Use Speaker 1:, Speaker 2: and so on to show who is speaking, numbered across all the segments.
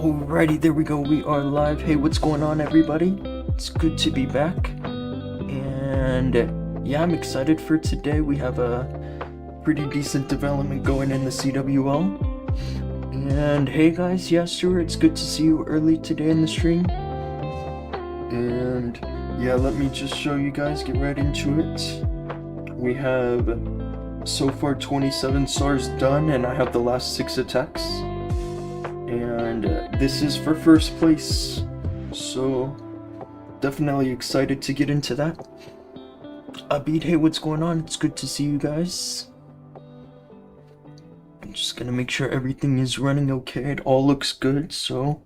Speaker 1: Alrighty, there we go. We are live. Hey, what's going on, everybody? It's good to be back. And yeah, I'm excited for today. We have a pretty decent development going in the CWL. And hey guys, yeah, sure, it's good to see you early today in the stream. And yeah, let me just show you guys, get right into it. We have so far 27 stars done, and I have the last 6 attacks. And this is for first place, so definitely excited to get into that. Abid, hey, what's going on? It's good to see you guys. I'm just gonna make sure everything is running okay. It all looks good, so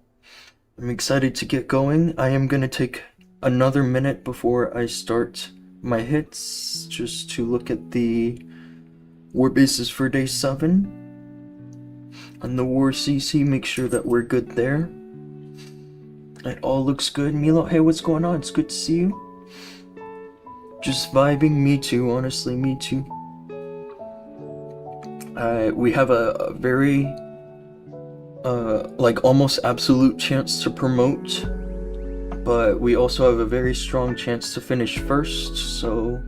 Speaker 1: I'm excited to get going. I am gonna take another minute before I start my hits, just to look at the war bases for day 7. On the war CC, make sure that we're good there. It all looks good. Milo, hey, what's going on? It's good to see you. Just vibing. Me too, honestly, me too. We have a very, like, almost absolute chance to promote, but we also have a very strong chance to finish first, so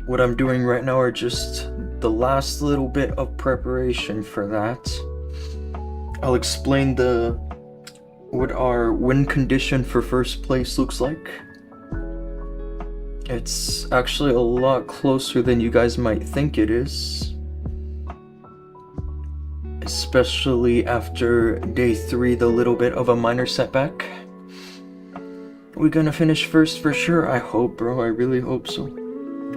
Speaker 1: what I'm doing right now are just the last little bit of preparation for that. I'll explain what our win condition for first place looks like. It's actually a lot closer than you guys might think it is. Especially after day 3, the little bit of a minor setback. We're gonna finish first for sure, I hope, bro. I really hope so.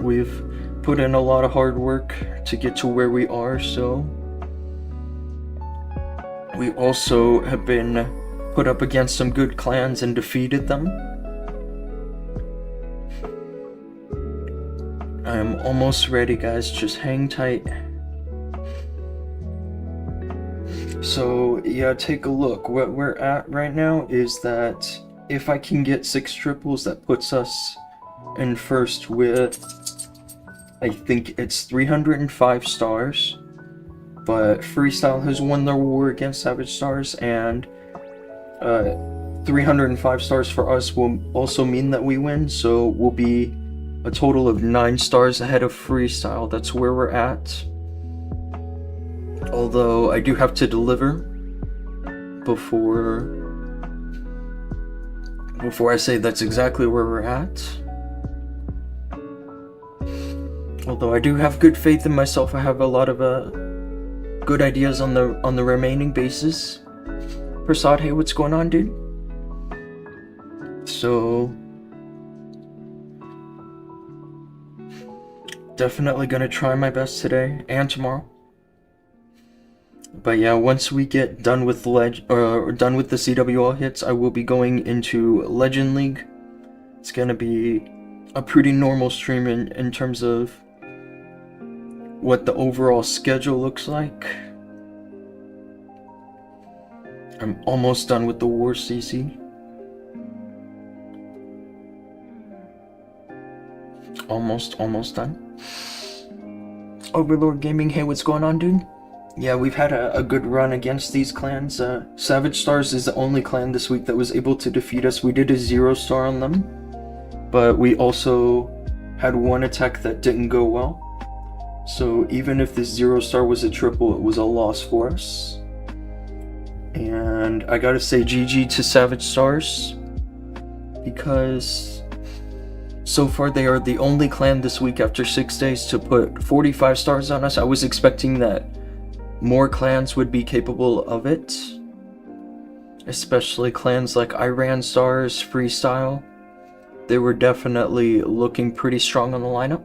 Speaker 1: We've put in a lot of hard work to get to where we are, so we also have been put up against some good clans and defeated them. I'm almost ready, guys. Just hang tight. So yeah, take a look. What we're at right now is that if I can get 6 triples, that puts us in first with, I think it's 305 stars. But Freestyle has won their war against Savage Stars, and 305 stars for us will also mean that we win, so we'll be a total of 9 stars ahead of Freestyle. That's where we're at. Although I do have to deliver before I say that's exactly where we're at. Although I do have good faith in myself, I have a lot of good ideas on the remaining bases. Prasad, hey, what's going on, dude? So definitely gonna try my best today and tomorrow. But yeah, once we get done with done with the CWL hits, I will be going into Legend League. It's gonna be a pretty normal stream in terms of what the overall schedule looks like. I'm almost done with the war CC. Almost done. Overlord Gaming, hey, what's going on, dude? Yeah, we've had a good run against these clans. Savage Stars is the only clan this week that was able to defeat us. We did a 0-star on them, but we also had one attack that didn't go well. So even if this 0-star was a triple, it was a loss for us. And I gotta say GG to Savage Stars, because so far they are the only clan this week after 6 days to put 45 stars on us. I was expecting that more clans would be capable of it, especially clans like Iran Stars, Freestyle. They were definitely looking pretty strong on the lineup.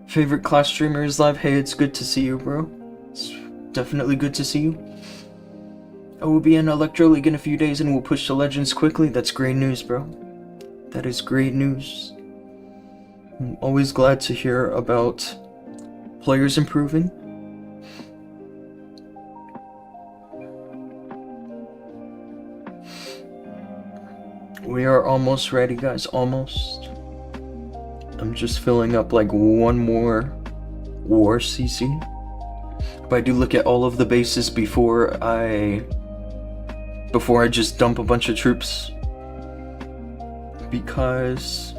Speaker 1: Favorite class streamer is live. Hey, it's good to see you, bro. It's definitely good to see you. I will be in Electro League in a few days and we'll push to Legends quickly. That's great news, bro. That is great news. I'm always glad to hear about players improving. We are almost ready, guys. Almost. I'm just filling up like one more war CC. But I do look at all of the bases before I before I just dump a bunch of troops, because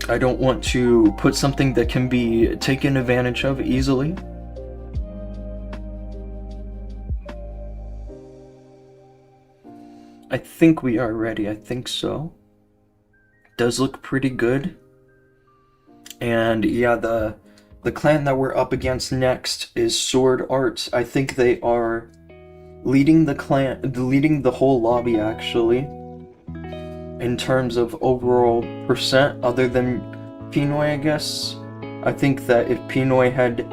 Speaker 1: I don't want to put something that can be taken advantage of easily. I think we are ready. I think so. Does look pretty good. And yeah, the clan that we're up against next is Sword Art. I think they are leading the whole lobby actually, in terms of overall percent, other than Pinoy, I guess. I think that if Pinoy had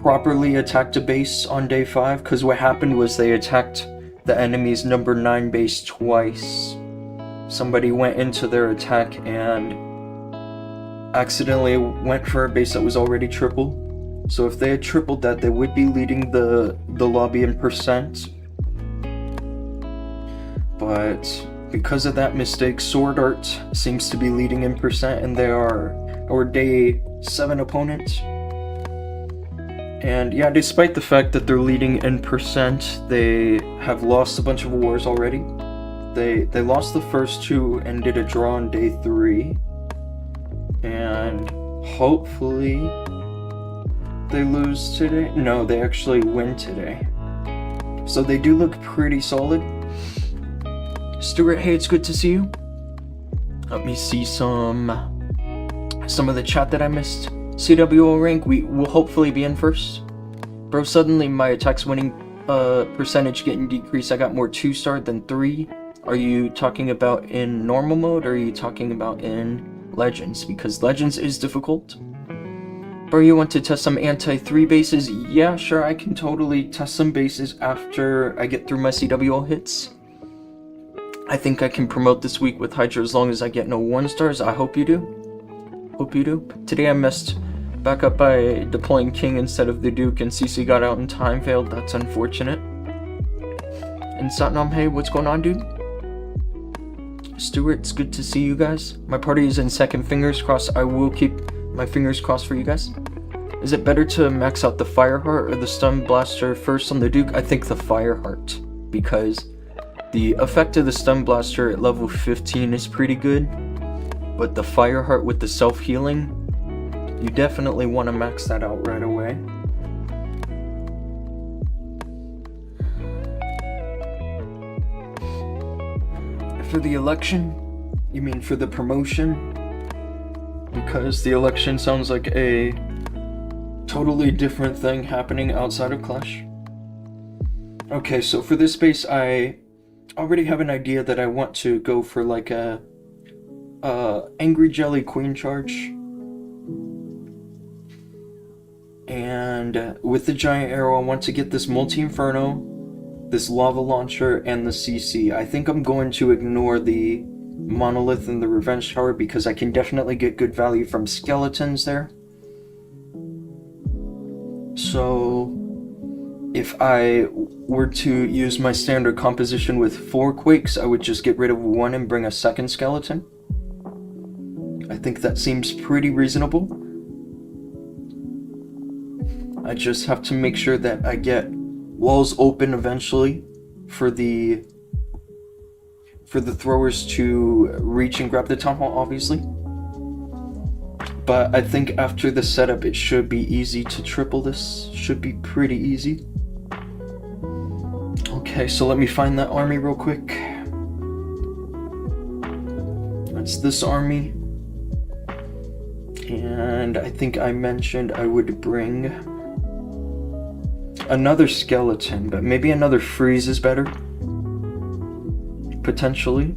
Speaker 1: properly attacked a base on day 5, because what happened was they attacked the enemy's number 9 base twice. Somebody went into their attack and accidentally went for a base that was already tripled. So if they had tripled that, they would be leading the lobby in percent. But because of that mistake, Sword Art seems to be leading in percent, and they are our day 7 opponent. And yeah, despite the fact that they're leading in percent, they have lost a bunch of wars already. They lost the first 2 and did a draw on day 3. And hopefully they lose today. No, they actually win today. So they do look pretty solid. Stuart, hey, it's good to see you. Let me see some of the chat that I missed. CWL rank, we will hopefully be in first. Bro, suddenly my attacks winning percentage getting decreased. I got more 2-star than 3. Are you talking about in normal mode, or are you talking about in Legends? Because Legends is difficult. Bro, you want to test some anti-3 bases? Yeah, sure, I can totally test some bases after I get through my CWL hits. I think I can promote this week with Hydra as long as I get no 1-stars. I hope you do. Hope you do. Today I messed back up by deploying King instead of the Duke, and CC got out in time, failed. That's unfortunate. And Satnam, hey, what's going on, dude? Stuart, it's good to see you guys. My party is in second. Fingers crossed. I will keep my fingers crossed for you guys. Is it better to max out the Fireheart or the Stun Blaster first on the Duke? I think the Fireheart, because the effect of the Stun Blaster at level 15 is pretty good, but the Fireheart with the self-healing, you definitely want to max that out right away. For the election? You mean for the promotion? Because the election sounds like a totally different thing happening outside of Clash. Okay, so for this base, I already have an idea that I want to go for like a Angry Jelly Queen charge. And with the Giant Arrow, I want to get this Multi-Inferno, this Lava Launcher, and the CC. I think I'm going to ignore the Monolith and the Revenge Tower because I can definitely get good value from skeletons there. So if I were to use my standard composition with 4 Quakes, I would just get rid of 1 and bring a second skeleton. I think that seems pretty reasonable. I just have to make sure that I get walls open eventually for the throwers to reach and grab the Town Hall, obviously. But I think after the setup, it should be easy to triple this. Should be pretty easy. Okay, so let me find that army real quick. That's this army. And I think I mentioned I would bring another skeleton, but maybe another freeze is better. Potentially.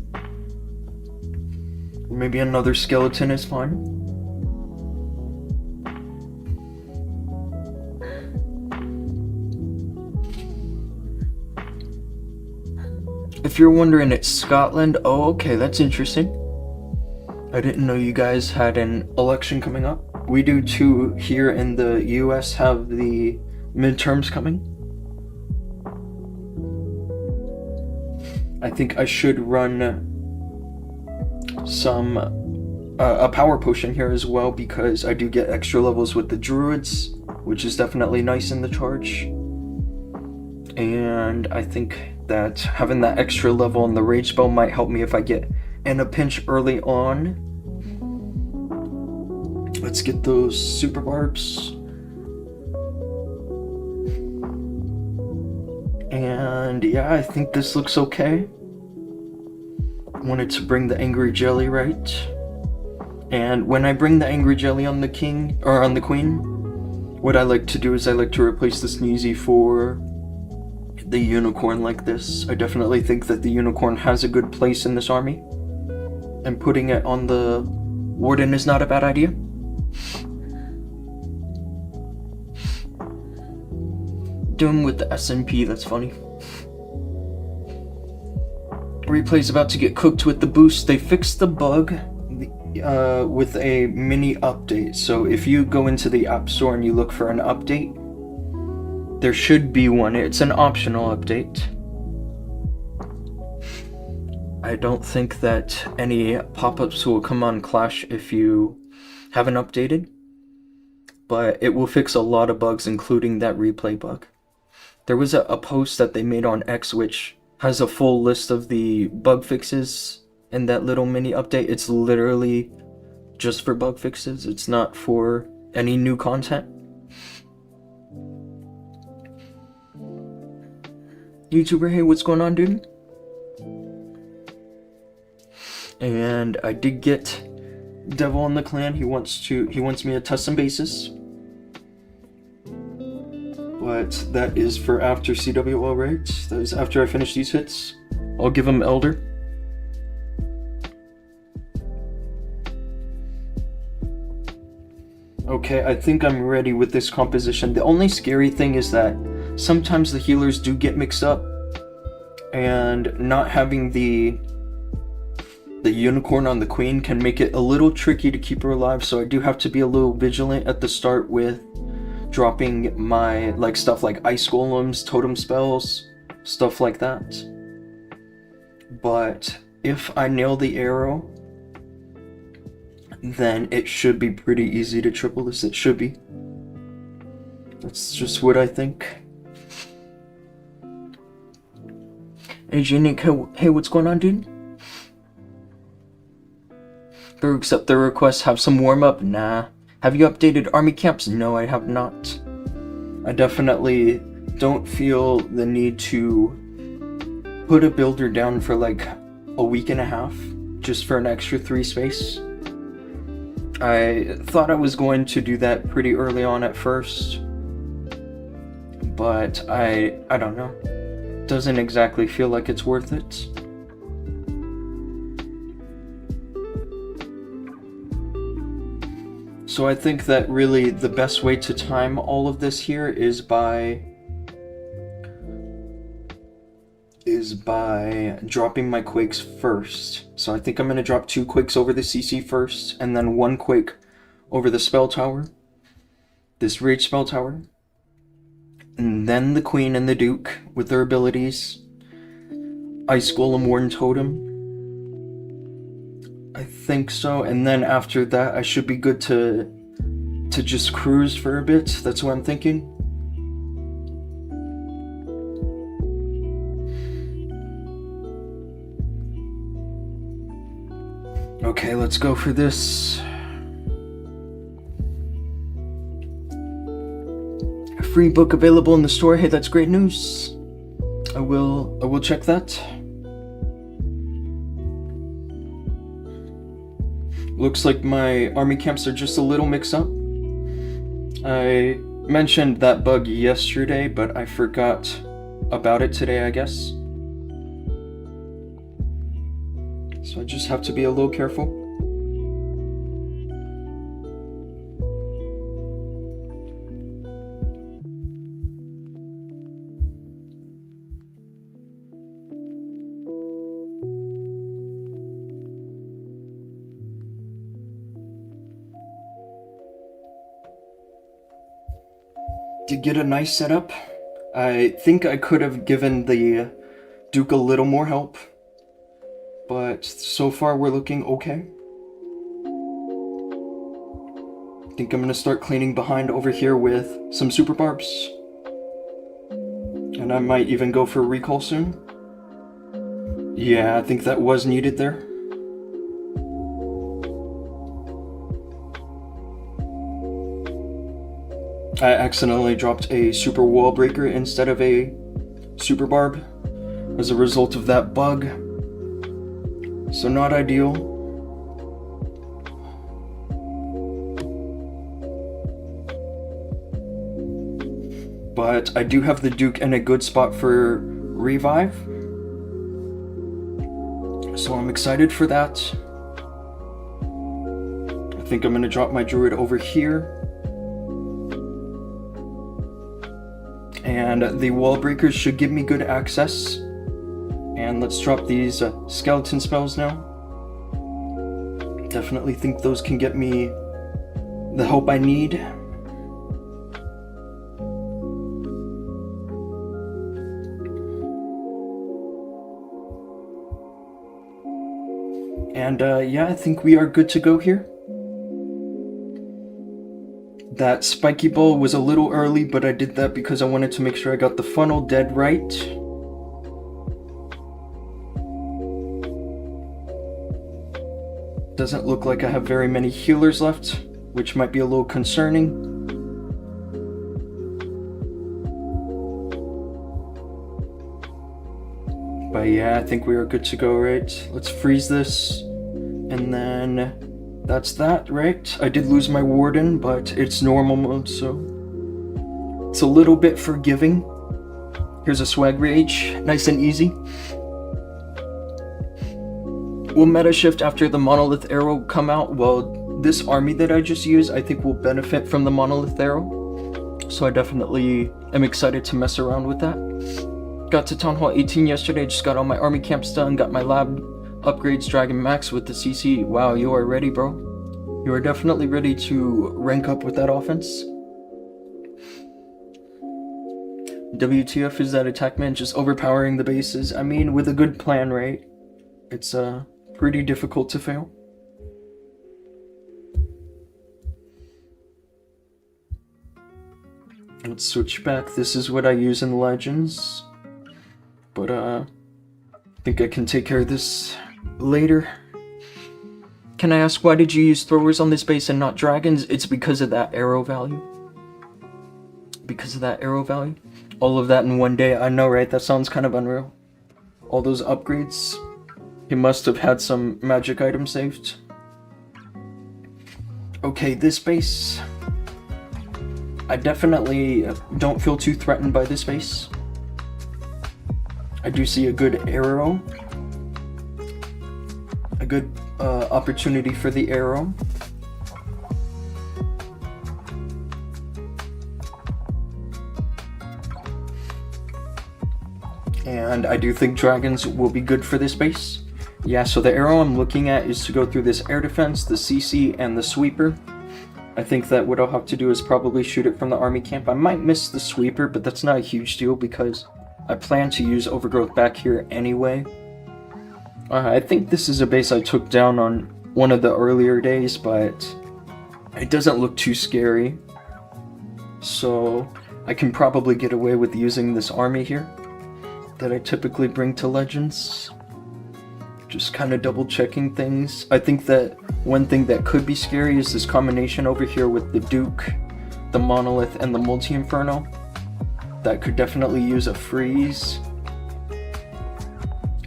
Speaker 1: Maybe another skeleton is fine. If you're wondering, it's Scotland. Oh, okay, that's interesting. I didn't know you guys had an election coming up. We do too here in the US, have the midterms coming. I think I should run some a power potion here as well, because I do get extra levels with the druids, which is definitely nice in the charge. And I think that having that extra level on the rage spell might help me if I get in a pinch early on. Let's get those super barbs. And yeah, I think this looks okay. Wanted to bring the angry jelly, right? And when I bring the angry jelly on the king, or on the queen, what I like to do is I like to replace the sneezy for the unicorn like this. I definitely think that the unicorn has a good place in this army, and putting it on the warden is not a bad idea. Dhoom with the SMP, that's funny. Replay's about to get cooked with the boost. They fixed the bug with a mini update. So if you go into the App Store and you look for an update, there should be one. It's an optional update. I don't think that any pop-ups will come on Clash if you haven't updated, but it will fix a lot of bugs, including that replay bug. There was a post that they made on X which has a full list of the bug fixes in that little mini update. It's literally just for bug fixes. It's not for any new content. YouTuber, hey, what's going on, dude? And I did get Devil in the clan. He wants me to test some bases. But that is for after CWL, right? That is after I finish these hits. I'll give him Elder. Okay, I think I'm ready with this composition. The only scary thing is that sometimes the healers do get mixed up, and not having the unicorn on the queen can make it a little tricky to keep her alive, so I do have to be a little vigilant at the start with dropping my stuff like ice golems, totem spells, stuff like that. But if I nail the arrow, then it should be pretty easy to triple this. It should be. That's just what I think. Hey Nick, hey, what's going on, dude? Better accept the request, have some warm-up? Nah. Have you updated army camps? No, I have not. I definitely don't feel the need to put a builder down for like a week and a half just for an extra 3 space. I thought I was going to do that pretty early on at first, but I don't know. Doesn't exactly feel like it's worth it. So I think that really the best way to time all of this here is by dropping my quakes first. So I think I'm going to drop 2 quakes over the CC first, and then 1 quake over the spell tower, this rage spell tower, and then the queen and the duke with their abilities, ice golem, warden totem. I think so, and then after that I should be good to just cruise for a bit. That's what I'm thinking. Okay, let's go for this. A free book available in the store. Hey, that's great news. I will check that. Looks like my army camps are just a little mixed up. I mentioned that bug yesterday, but I forgot about it today, I guess. So I just have to be a little careful. To get a nice setup, I think I could have given the Duke a little more help, but so far we're looking okay. I think I'm gonna start cleaning behind over here with some super barbs, and I might even go for a recall soon. Yeah, I think that was needed there. I accidentally dropped a super wall breaker instead of a super barb as a result of that bug. So not ideal. But I do have the Duke in a good spot for revive. So I'm excited for that. I think I'm gonna drop my druid over here. And the wall breakers should give me good access. And let's drop these skeleton spells now. Definitely think those can get me the help I need. And yeah, I think we are good to go here. That spiky ball was a little early, but I did that because I wanted to make sure I got the funnel dead right. Doesn't look like I have very many healers left, which might be a little concerning. But yeah, I think we are good to go, right? Let's freeze this, and then that's that, right? I did lose my warden, but it's normal mode, so it's a little bit forgiving. Here's a swag rage, nice and easy. Will meta shift after the monolith arrow come out? Well, this army that I just used, I think will benefit from the monolith arrow. So I definitely am excited to mess around with that. Got to Town Hall 18 yesterday, just got all my army camps done, got my lab upgrades Dragon Max with the CC. Wow, you are ready, bro. You are definitely ready to rank up with that offense. WTF is that attackman just overpowering the bases? I mean, with a good plan, right? It's pretty difficult to fail. Let's switch back. This is what I use in Legends. But I think I can take care of this later. Can I ask, why did you use throwers on this base and not dragons? It's because of that arrow value. Because of that arrow value. All of that in one day. I know, right? That sounds kind of unreal. All those upgrades. He must have had some magic items saved. Okay, this base. I definitely don't feel too threatened by this base. I do see a good arrow. A good opportunity for the arrow. And I do think dragons will be good for this base. Yeah, so the arrow I'm looking at is to go through this air defense, the CC, and the sweeper. I think that what I'll have to do is probably shoot it from the army camp. I might miss the sweeper, but that's not a huge deal because I plan to use overgrowth back here anyway. I think this is a base I took down on one of the earlier days, but it doesn't look too scary. So I can probably get away with using this army here that I typically bring to Legends. Just kind of double checking things. I think that one thing that could be scary is this combination over here with the Duke, the Monolith, and the Multi-Inferno. That could definitely use a freeze.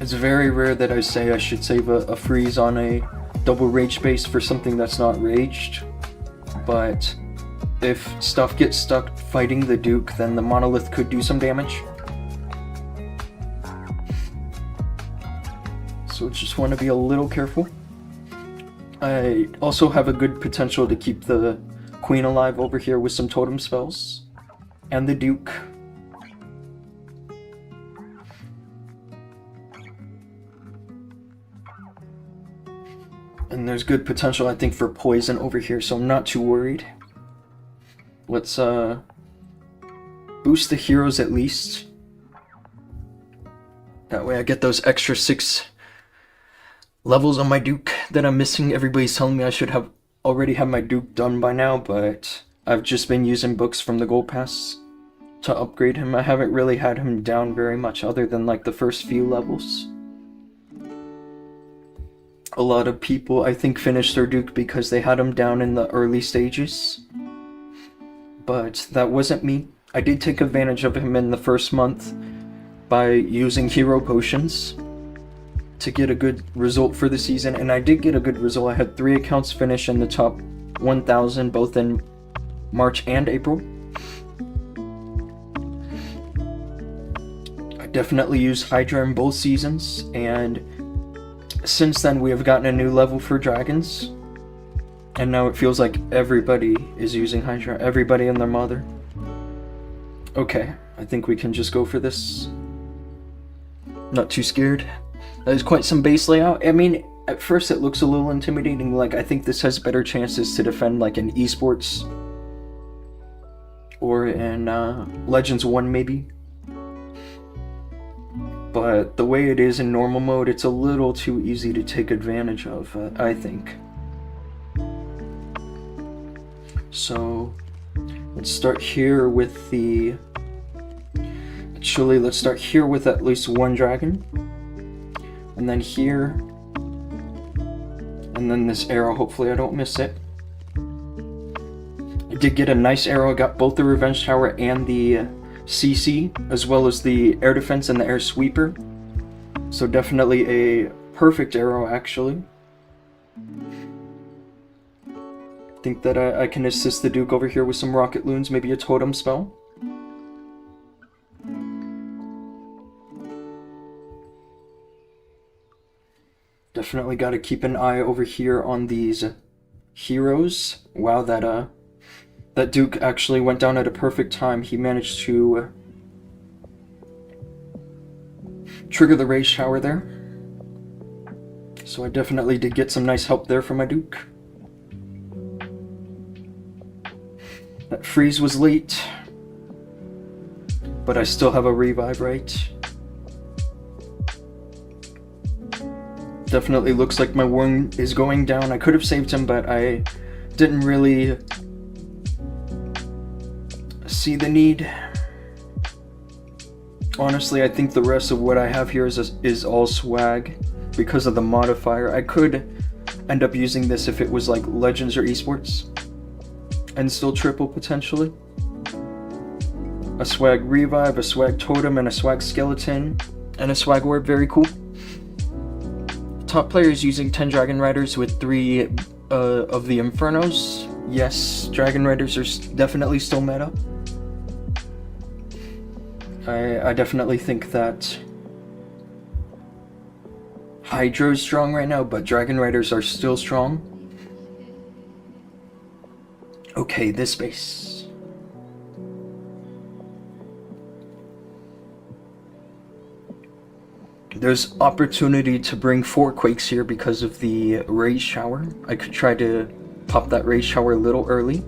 Speaker 1: It's very rare that I say I should save a freeze on a double rage base for something that's not raged. But if stuff gets stuck fighting the Duke, then the Monolith could do some damage. So just want to be a little careful. I also have a good potential to keep the Queen alive over here with some totem spells. And the Duke. And there's good potential, I think, for poison over here, so I'm not too worried. Let's boost the heroes at least. That way I get those extra 6 levels on my Duke that I'm missing. Everybody's telling me I should have already have my Duke done by now, but I've just been using books from the Gold Pass to upgrade him. I haven't really had him down very much other than like the first few levels. A lot of people, I think, finished their Duke because they had him down in the early stages. But that wasn't me. I did take advantage of him in the first month by using hero potions to get a good result for the season, and I did get a good result. I had 3 accounts finish in the top 1,000 both in March and April. I definitely used Hydra in both seasons, and since then we have gotten a new level for dragons, and now it feels like everybody is using Hydra, everybody and their mother. Okay, I think we can just go for this. Not too scared. There's quite some base layout. I mean, at first it looks a little intimidating. Like, I think this has better chances to defend like in esports or in Legends 1 maybe. But the way it is in normal mode, it's a little too easy to take advantage of, I think. So let's start here with the... Actually, let's start here with at least 1 dragon. And then here. And then this arrow, hopefully I don't miss it. I did get a nice arrow. I got both the Revenge Tower and the CC, as well as the air defense and the air sweeper. So definitely a perfect arrow, actually. I think that I can assist the Duke over here with some rocket loons, maybe a totem spell. Definitely got to keep an eye over here on these heroes. Wow, that Duke actually went down at a perfect time. He managed to trigger the rage shower there. So I definitely did get some nice help there from my Duke. That freeze was late, but I still have a revive, right? Definitely looks like my wound is going down. I could have saved him, but I didn't really see the need. Honestly, I think the rest of what I have here is all swag because of the modifier. I could end up using this if it was like Legends or Esports and still triple potentially. A swag revive, a swag totem, and a swag skeleton, and a swag orb. Very cool. Top players using 10 Dragon Riders with 3 of the Infernos. Yes, Dragon Riders are definitely still meta. I definitely think that Hydra is strong right now, but Dragon Riders are still strong. Okay, this base. There's opportunity to bring 4 Quakes here because of the Rage Shower. I could try to pop that Rage Shower a little early.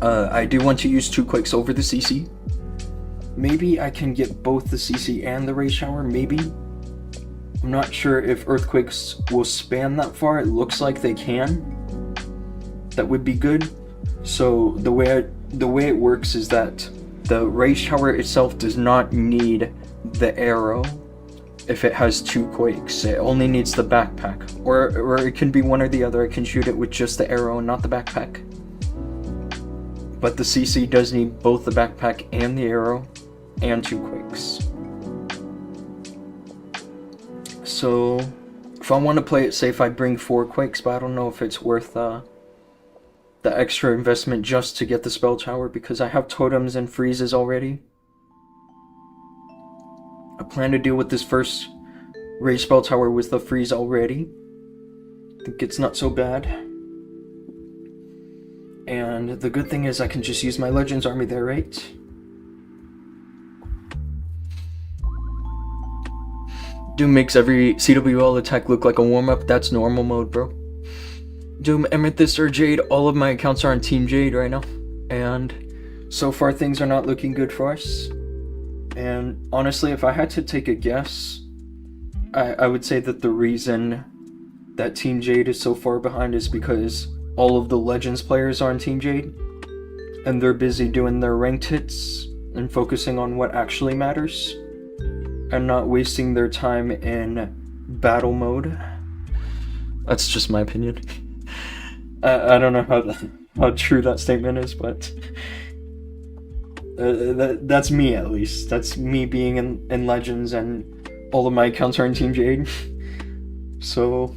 Speaker 1: I do want to use 2 Quakes over the CC. Maybe I can get both the CC and the Rage Shower, maybe. I'm not sure if Earthquakes will span that far. It looks like they can. That would be good. So the way it works is that the Rage Shower itself does not need the arrow if it has 2 Quakes. It only needs the backpack. Or it can be one or the other. I can shoot it with just the arrow and not the backpack. But the CC does need both the backpack and the arrow and 2 Quakes. So if I want to play it safe, I'd bring 4 Quakes, but I don't know if it's worth the extra investment just to get the spell tower because I have totems and freezes already. I plan to deal with this first rage spell tower with the freeze already. I think it's not so bad. And the good thing is I can just use my Legends army there, right? Dhoom makes every CWL attack look like a warm-up. That's normal mode, bro. Dhoom, Amethyst, or Jade, all of my accounts are on Team Jade right now. And so far things are not looking good for us. And honestly, if I had to take a guess, I would say that the reason that Team Jade is so far behind is because all of the Legends players are on Team Jade. And they're busy doing their ranked hits and focusing on what actually matters. and not wasting their time in battle mode. That's just my opinion. I don't know how true that statement is, but that's me at least. That's me being in Legends, and all of my accounts are in Team Jade. So,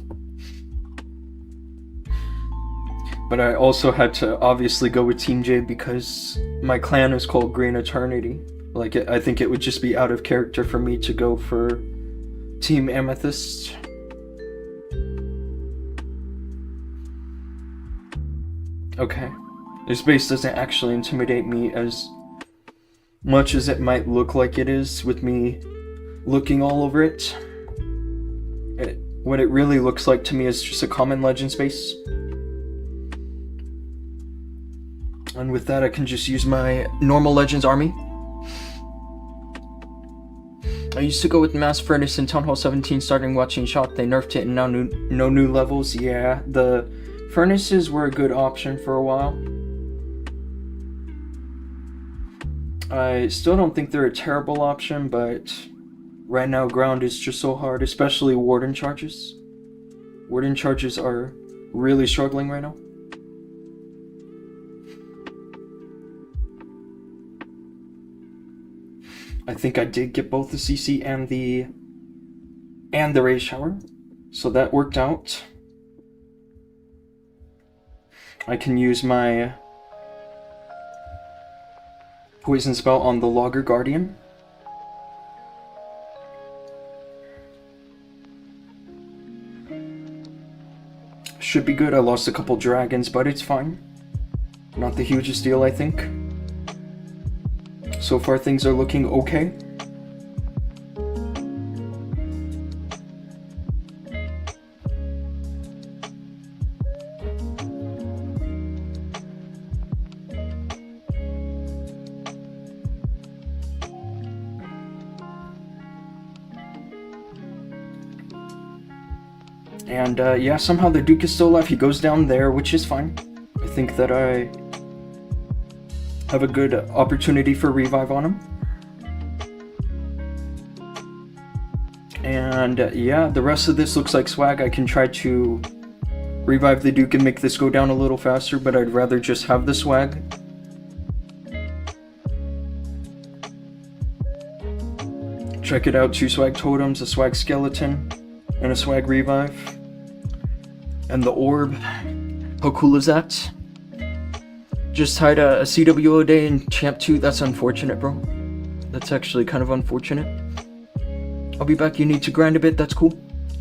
Speaker 1: but I also had to obviously go with Team Jade because my clan is called GreenEternity. Like, I think it would just be out of character for me to go for Team Amethyst. Okay. This base doesn't actually intimidate me as much as it might look like it is with me looking all over it. What it really looks like to me is just a common Legends base. And with that, I can just use my normal Legends army. I used to go with Mass Furnace in Town Hall 17 starting watching Shot. They nerfed it and now no new levels. Yeah, the Furnaces were a good option for a while. I still don't think they're a terrible option, but right now ground is just so hard, especially Warden charges. Warden charges are really struggling right now. I think I did get both the CC and the Ray Shower, so that worked out. I can use my Poison Spell on the Logger Guardian. Should be good. I lost a couple dragons, but it's fine. Not the hugest deal, I think. So far things are looking okay. And yeah, somehow the Duke is still alive. He goes down there, which is fine. I think that I have a good opportunity for revive on him. And yeah, the rest of this looks like swag. I can try to revive the Duke and make this go down a little faster, but I'd rather just have the swag. Check it out, 2 swag totems, a swag skeleton, and a swag revive. And the orb, how cool is that? Just tied a CWL day in Champ 2, that's unfortunate, bro. That's actually kind of unfortunate. I'll be back, you need to grind a bit, that's cool.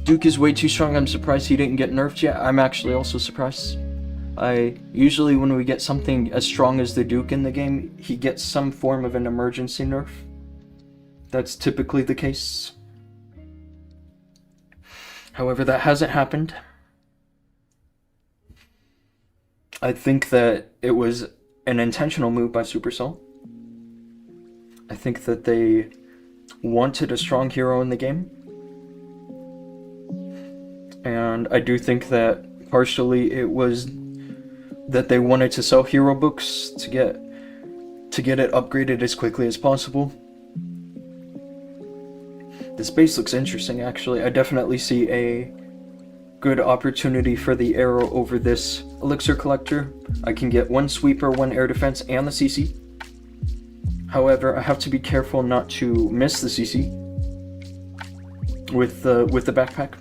Speaker 1: Duke is way too strong, I'm surprised he didn't get nerfed yet. I'm actually also surprised. Usually when we get something as strong as the Duke in the game, he gets some form of an emergency nerf. That's typically the case. However, that hasn't happened. I think that it was an intentional move by Supercell. I think that they wanted a strong hero in the game. And I do think that partially it was that they wanted to sell hero books to get it upgraded as quickly as possible. This base looks interesting, actually. I definitely see a good opportunity for the arrow over this elixir collector. I can get 1 sweeper, 1 air defense, and the CC. However, I have to be careful not to miss the CC with the backpack.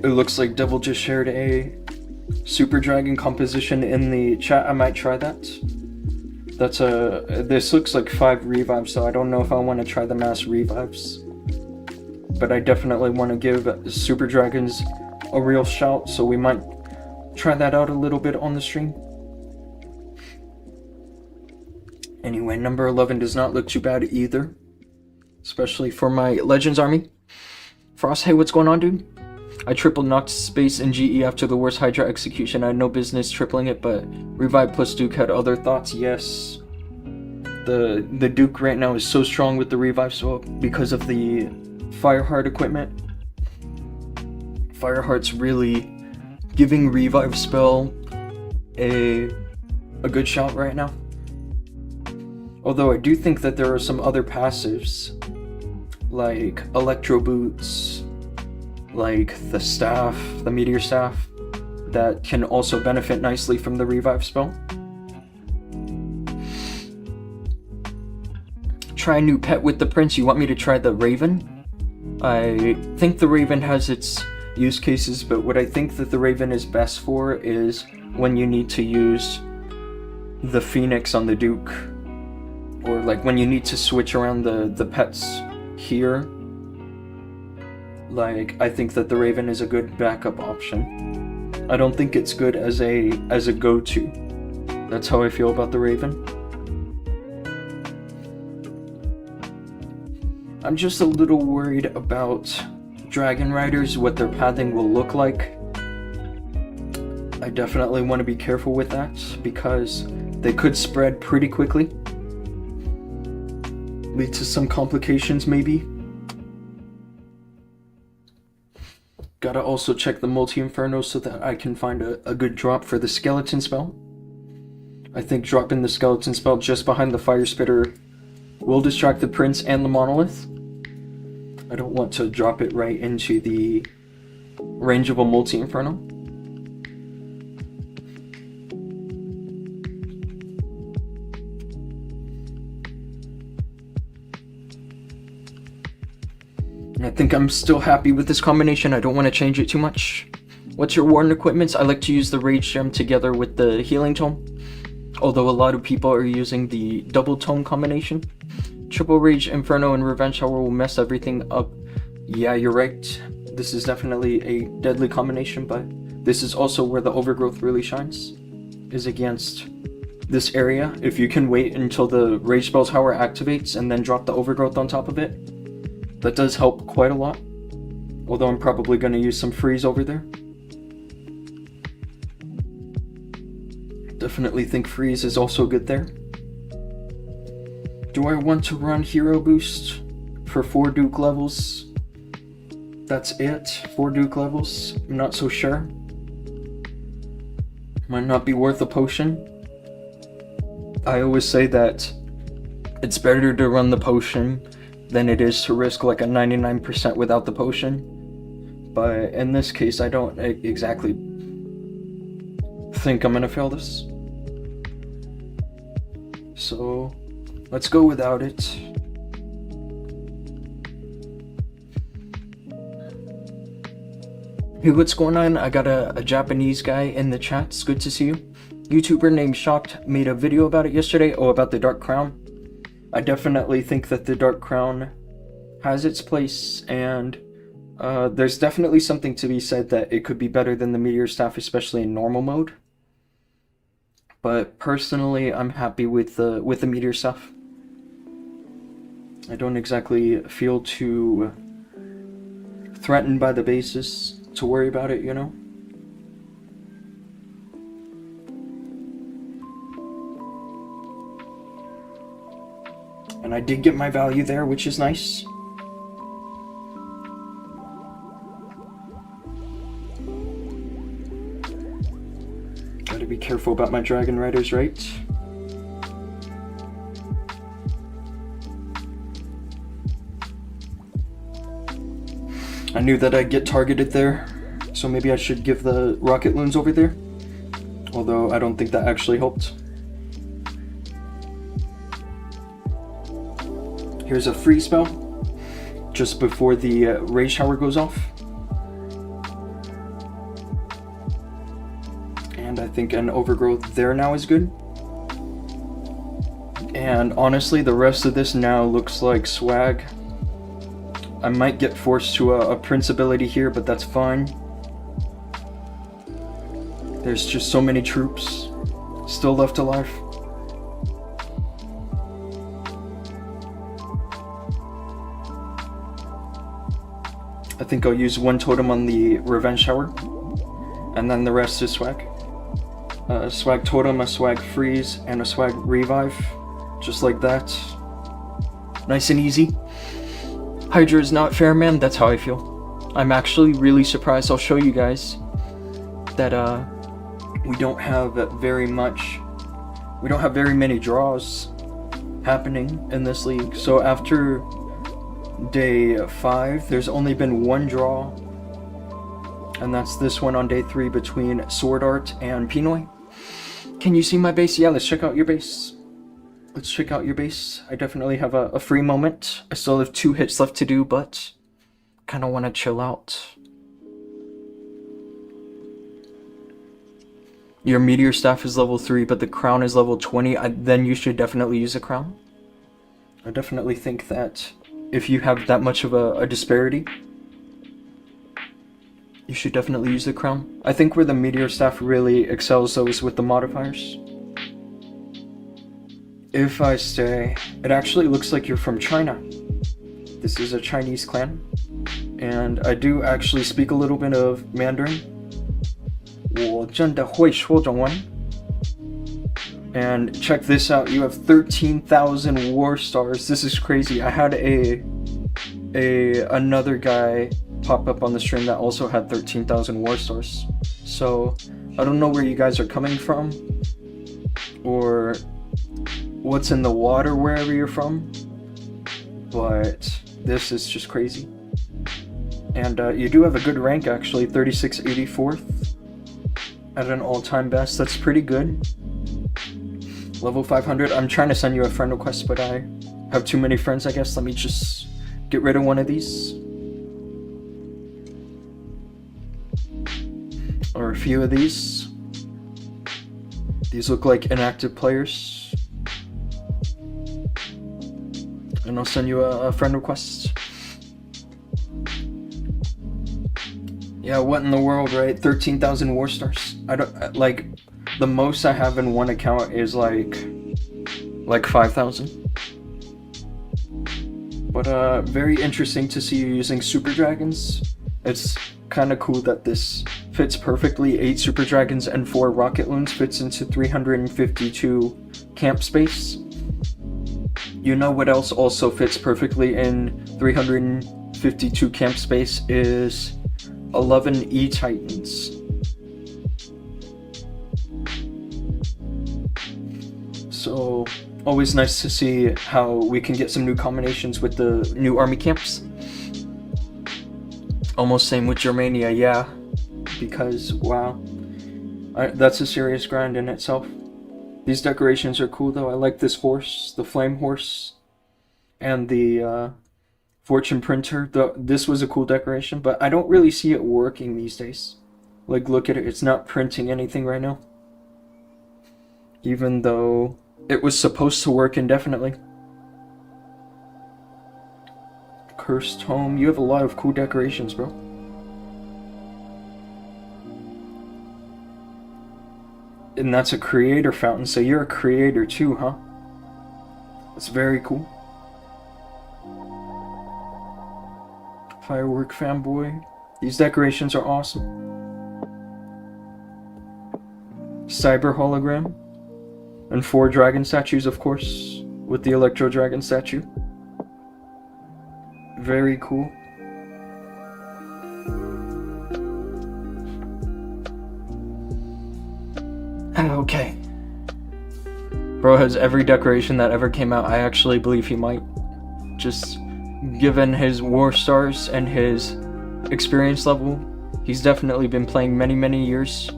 Speaker 1: It looks like Devil just shared a Super Dragon composition in the chat. I might try that. This looks like 5 revives, so I don't know if I want to try the mass revives. But I definitely want to give Super Dragons a real shout, so we might try that out a little bit on the stream. Anyway, number 11 does not look too bad either. Especially for my Legends army. Frost, hey, what's going on, dude? I triple knocked space in GE after the worst Hydra execution. I had no business tripling it, but Revive plus Duke had other thoughts. Yes. The Duke right now is so strong with the Revive swap because of the Fireheart equipment. Fireheart's really giving Revive spell a good shot right now. Although I do think that there are some other passives, like Electro Boots, like the staff, the Meteor Staff, that can also benefit nicely from the Revive spell. Try a new pet with the Prince. You want me to try the Raven? I think the Raven has its use cases, but what I think that the Raven is best for is when you need to use the Phoenix on the Duke, or like when you need to switch around the pets here. Like, I think that the Raven is a good backup option. I don't think it's good as a go-to. That's how I feel about the Raven. I'm just a little worried about Dragon Riders, what their pathing will look like. I definitely want to be careful with that because they could spread pretty quickly. Lead to some complications maybe. Gotta also check the multi-inferno so that I can find a good drop for the skeleton spell. I think dropping the skeleton spell just behind the fire spitter will distract the Prince and the monolith. I don't want to drop it right into the range of a multi-inferno. I think I'm still happy with this combination. I don't want to change it too much. What's your Warden equipments? I like to use the Rage Gem together with the Healing Tome, although a lot of people are using the Double Tome combination. Triple Rage, Inferno, and Revenge Shower will mess everything up. Yeah, you're right. This is definitely a deadly combination, but this is also where the Overgrowth really shines, is against this area. If you can wait until the Rage Spell Tower activates and then drop the Overgrowth on top of it, that does help quite a lot. Although I'm probably going to use some Freeze over there. Definitely think Freeze is also good there. Do I want to run Hero Boost for 4 Duke levels? That's it, 4 Duke levels? I'm not so sure. Might not be worth a potion. I always say that it's better to run the potion than it is to risk like a 99% without the potion. But in this case, I don't exactly think I'm gonna fail this. So let's go without it. Hey, what's going on? I got a Japanese guy in the chat. It's good to see you. YouTuber named Shocked made a video about it yesterday. Oh, about the Dark Crown. I definitely think that the Dark Crown has its place, and there's definitely something to be said that it could be better than the Meteor Staff, especially in normal mode. But personally, I'm happy with the Meteor Staff. I don't exactly feel too threatened by the bases to worry about it, you know? And I did get my value there, which is nice. Gotta be careful about my Dragon Riders, right? I knew that I'd get targeted there, so maybe I should give the Rocket Loons over there. Although I don't think that actually helped. Here's a free spell, just before the Rage Shower goes off. And I think an Overgrowth there now is good. And honestly, the rest of this now looks like swag. I might get forced to a Prince ability here, but that's fine. There's just so many troops still left alive. I think I'll use 1 totem on the Revenge Shower, and then the rest is swag. A swag totem, a swag freeze, and a swag revive. Just like that. Nice and easy. Hydra is not fair, man. That's how I feel. I'm actually really surprised. I'll show you guys. that we don't have very many draws happening in this league. So after day 5, there's only been one draw, and that's this one on day 3 between Sword Art and Pinoy. Can you see my base? Yeah, let's check out your base. Let's check out your base. I definitely have a free moment. I still have 2 hits left to do, but kind of want to chill out. Your meteor staff is level 3, but the crown is level 20. Then you should definitely use a crown. I definitely think that if you have that much of a disparity, you should definitely use the crown. I think where the meteor staff really excels though is with the modifiers. If I stay, it actually looks like you're from China. This is a Chinese clan, and I do actually speak a little bit of Mandarin. 我真的会说中文. And check this out, you have 13,000 war stars. This is crazy. I had another guy pop up on the stream that also had 13,000 war stars. So I don't know where you guys are coming from, or what's in the water wherever you're from, but this is just crazy. And you do have a good rank actually, 3684th at an all-time best. That's pretty good. Level 500. I'm trying to send you a friend request, but I have too many friends, I guess. Let me just get rid of one of these, or a few of these. These look like inactive players, and I'll send you a friend request. Yeah, what in the world, right? 13,000 war stars. I don't like, the most I have in one account is like 5,000. But very interesting to see you using super dragons. It's kind of cool that this fits perfectly. 8 super dragons and 4 rocket loons fits into 352 camp space. You know what else also fits perfectly in 352 camp space is 11 E-Titans. So always nice to see how we can get some new combinations with the new army camps. Almost same with Germania, yeah, because wow, that's a serious grind in itself. These decorations are cool though. I like this horse, the flame horse, and the fortune printer. This was a cool decoration, but I don't really see it working these days. Like, look at it, it's not printing anything right now, even though it was supposed to work indefinitely. Cursed home. You have a lot of cool decorations, bro. And that's a creator fountain, so you're a creator too, huh? That's very cool. Firework fanboy. These decorations are awesome. Cyber hologram. And 4 dragon statues, of course, with the Electro Dragon statue. Very cool. Okay. Bro has every decoration that ever came out. I actually believe he might. Just given his war stars and his experience level, he's definitely been playing many years.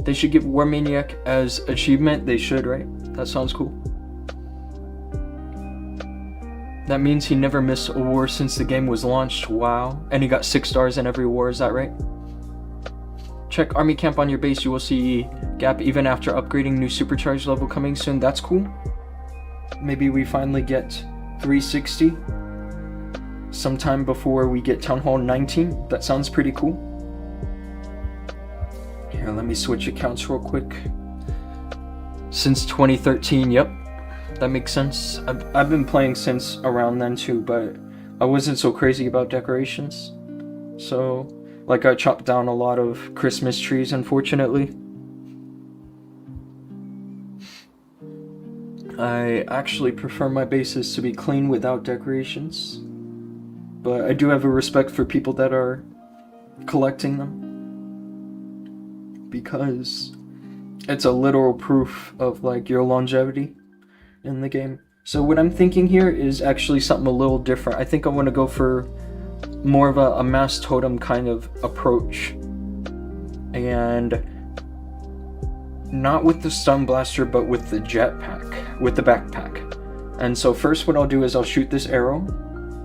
Speaker 1: They should give War Maniac as achievement. They should, right? That sounds cool. That means he never missed a war since the game was launched. Wow. And he got 6 stars in every war, is that right? Check army camp on your base. You will see gap even after upgrading. New supercharged level coming soon. That's cool. Maybe we finally get 360 sometime before we get Town Hall 19. That sounds pretty cool. Here, let me switch accounts real quick. Since 2013, yep. That makes sense. I've been playing since around then too, but I wasn't so crazy about decorations. So, like, I chopped down a lot of Christmas trees, unfortunately. I actually prefer my bases to be clean without decorations, but I do have a respect for people that are collecting them. because it's a literal proof of like your longevity in the game. So what I'm thinking here is actually something a little different. I think I want to go for more of a mass totem kind of approach, and not with the stun blaster, but with the jetpack, with the backpack. And so first what I'll do is I'll shoot this arrow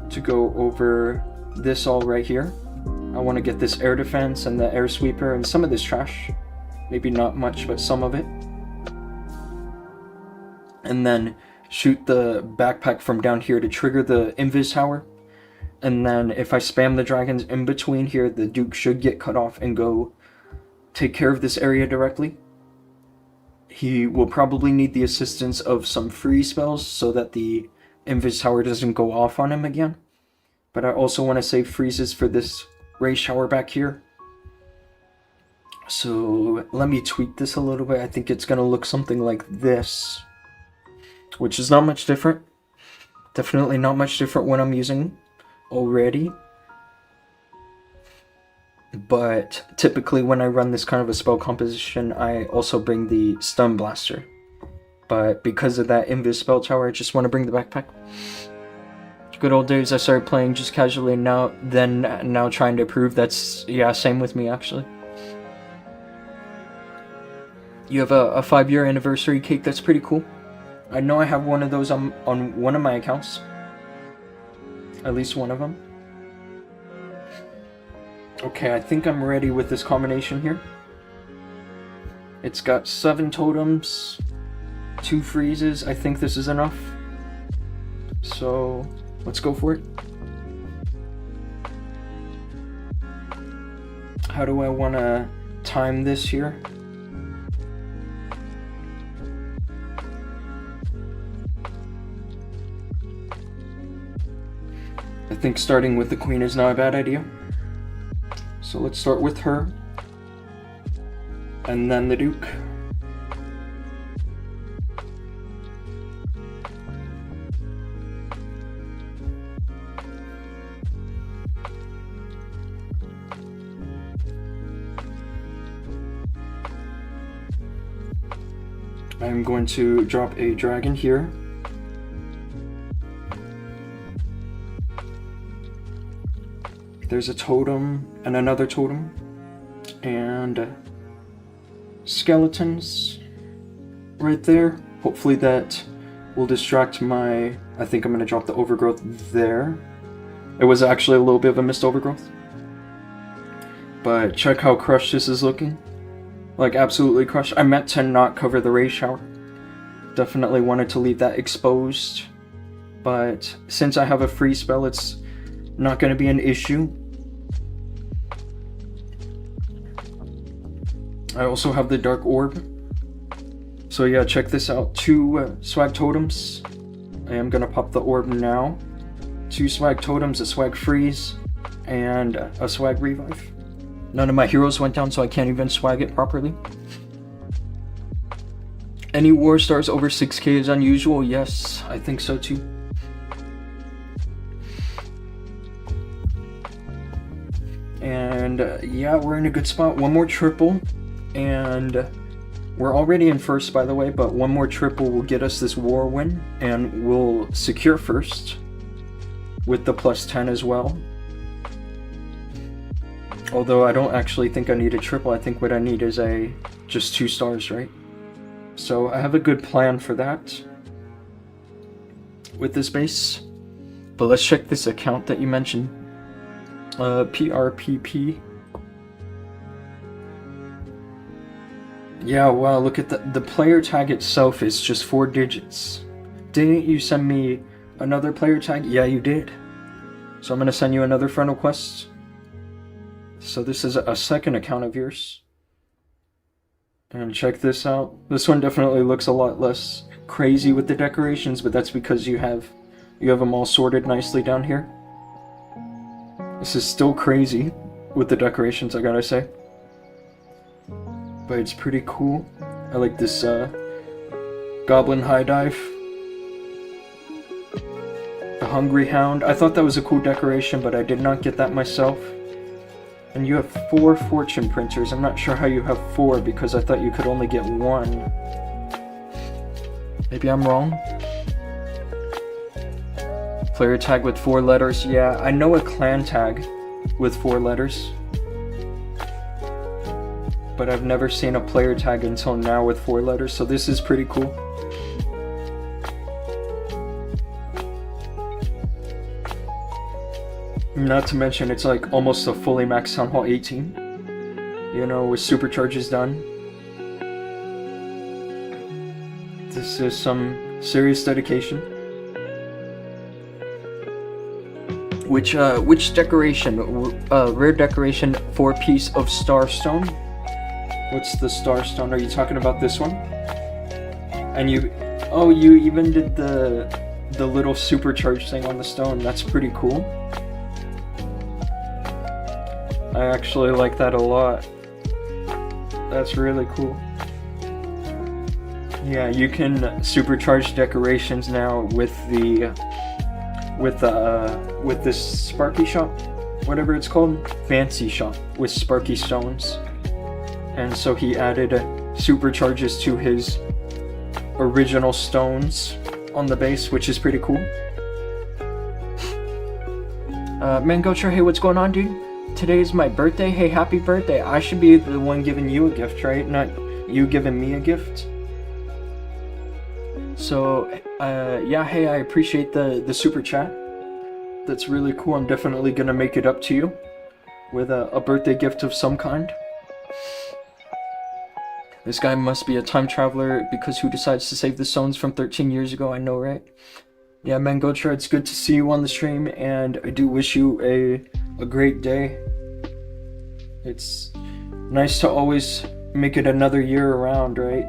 Speaker 1: to go over this all right here. I want to get this air defense and the air sweeper and some of this trash. Maybe not much, but some of it. And then shoot the backpack from down here to trigger the invis tower. And then if I spam the dragons in between here, the Duke should get cut off and go take care of this area directly. He will probably need the assistance of some freeze spells so that the invis tower doesn't go off on him again. But I also want to save freezes for this ray shower back here. So let me tweak this a little bit. I think it's going to look something like this, which is not much different. Definitely not much different when I'm using already. But typically when I run this kind of a spell composition, I also bring the stun blaster. But because of that invis spell tower, I just want to bring the backpack. Good old days, I started playing just casually, and now trying to prove that's, yeah, same with me actually. You have a 5-year anniversary cake, that's pretty cool. I know I have one of those on one of my accounts. At least one of them. Okay, I think I'm ready with this combination here. It's got 7 totems, 2 freezes. I think this is enough. So let's go for it. How do I want to time this here? I think starting with the queen is not a bad idea. So let's start with her, and then the Duke. I'm going to drop a dragon here. There's a totem and another totem, and skeletons right there. Hopefully that will distract my... I think I'm going to drop the overgrowth there. It was actually a little bit of a missed overgrowth. But check how crushed this is looking. Like, absolutely crushed. I meant to not cover the ray shower. Definitely wanted to leave that exposed. But since I have a free spell, it's not going to be an issue. I also have the Dark Orb. So yeah, check this out. 2 swag totems. I am going to pop the orb now. 2 swag totems, a swag freeze, and a swag revive. None of my heroes went down, so I can't even swag it properly. Any war stars over 6k is unusual? Yes, I think so too. And yeah, we're in a good spot. One more triple, and we're already in first, by the way, but one more triple will get us this war win, and we'll secure first with the +10 as well. Although I don't actually think I need a triple. I think what I need is just 2 stars, right? So I have a good plan for that with this base. But let's check this account that you mentioned. PRPP. Yeah, wow, look at the player tag itself is just 4 digits. Didn't you send me another player tag? Yeah, you did. So I'm going to send you another friend request. So this is a second account of yours. And check this out. This one definitely looks a lot less crazy with the decorations, but that's because you have them all sorted nicely down here. This is still crazy with the decorations, I gotta say. But it's pretty cool. I like this Goblin High Dive. The Hungry Hound. I thought that was a cool decoration, but I did not get that myself. And you have 4 fortune printers. I'm not sure how you have 4 because I thought you could only get 1. Maybe I'm wrong. Player tag with 4 letters. Yeah, I know a clan tag with 4 letters. But I've never seen a player tag until now with 4 letters, so this is pretty cool. Not to mention, it's like almost a fully maxed Town Hall 18. You know, with supercharges done. This is some serious dedication. Which decoration? Rare decoration, 4-piece of Starstone. What's the Starstone? Are you talking about this one? And you even did the little supercharge thing on the stone. That's pretty cool. I actually like that a lot. That's really cool. Yeah, you can supercharge decorations now with this Sparky shop, whatever it's called, fancy shop with Sparky stones. And so he added supercharges to his original stones on the base, which is pretty cool. Mangocher, hey, what's going on, dude? Today is my birthday. Hey, happy birthday. I should be the one giving you a gift, right? Not you giving me a gift. So, yeah, hey, I appreciate the super chat. That's really cool. I'm definitely gonna make it up to you with a birthday gift of some kind. This guy must be a time traveler, because who decides to save the stones from 13 years ago? I know, right? Yeah, Mangotra, it's good to see you on the stream, and I do wish you a great day. It's nice to always make it another year around, right?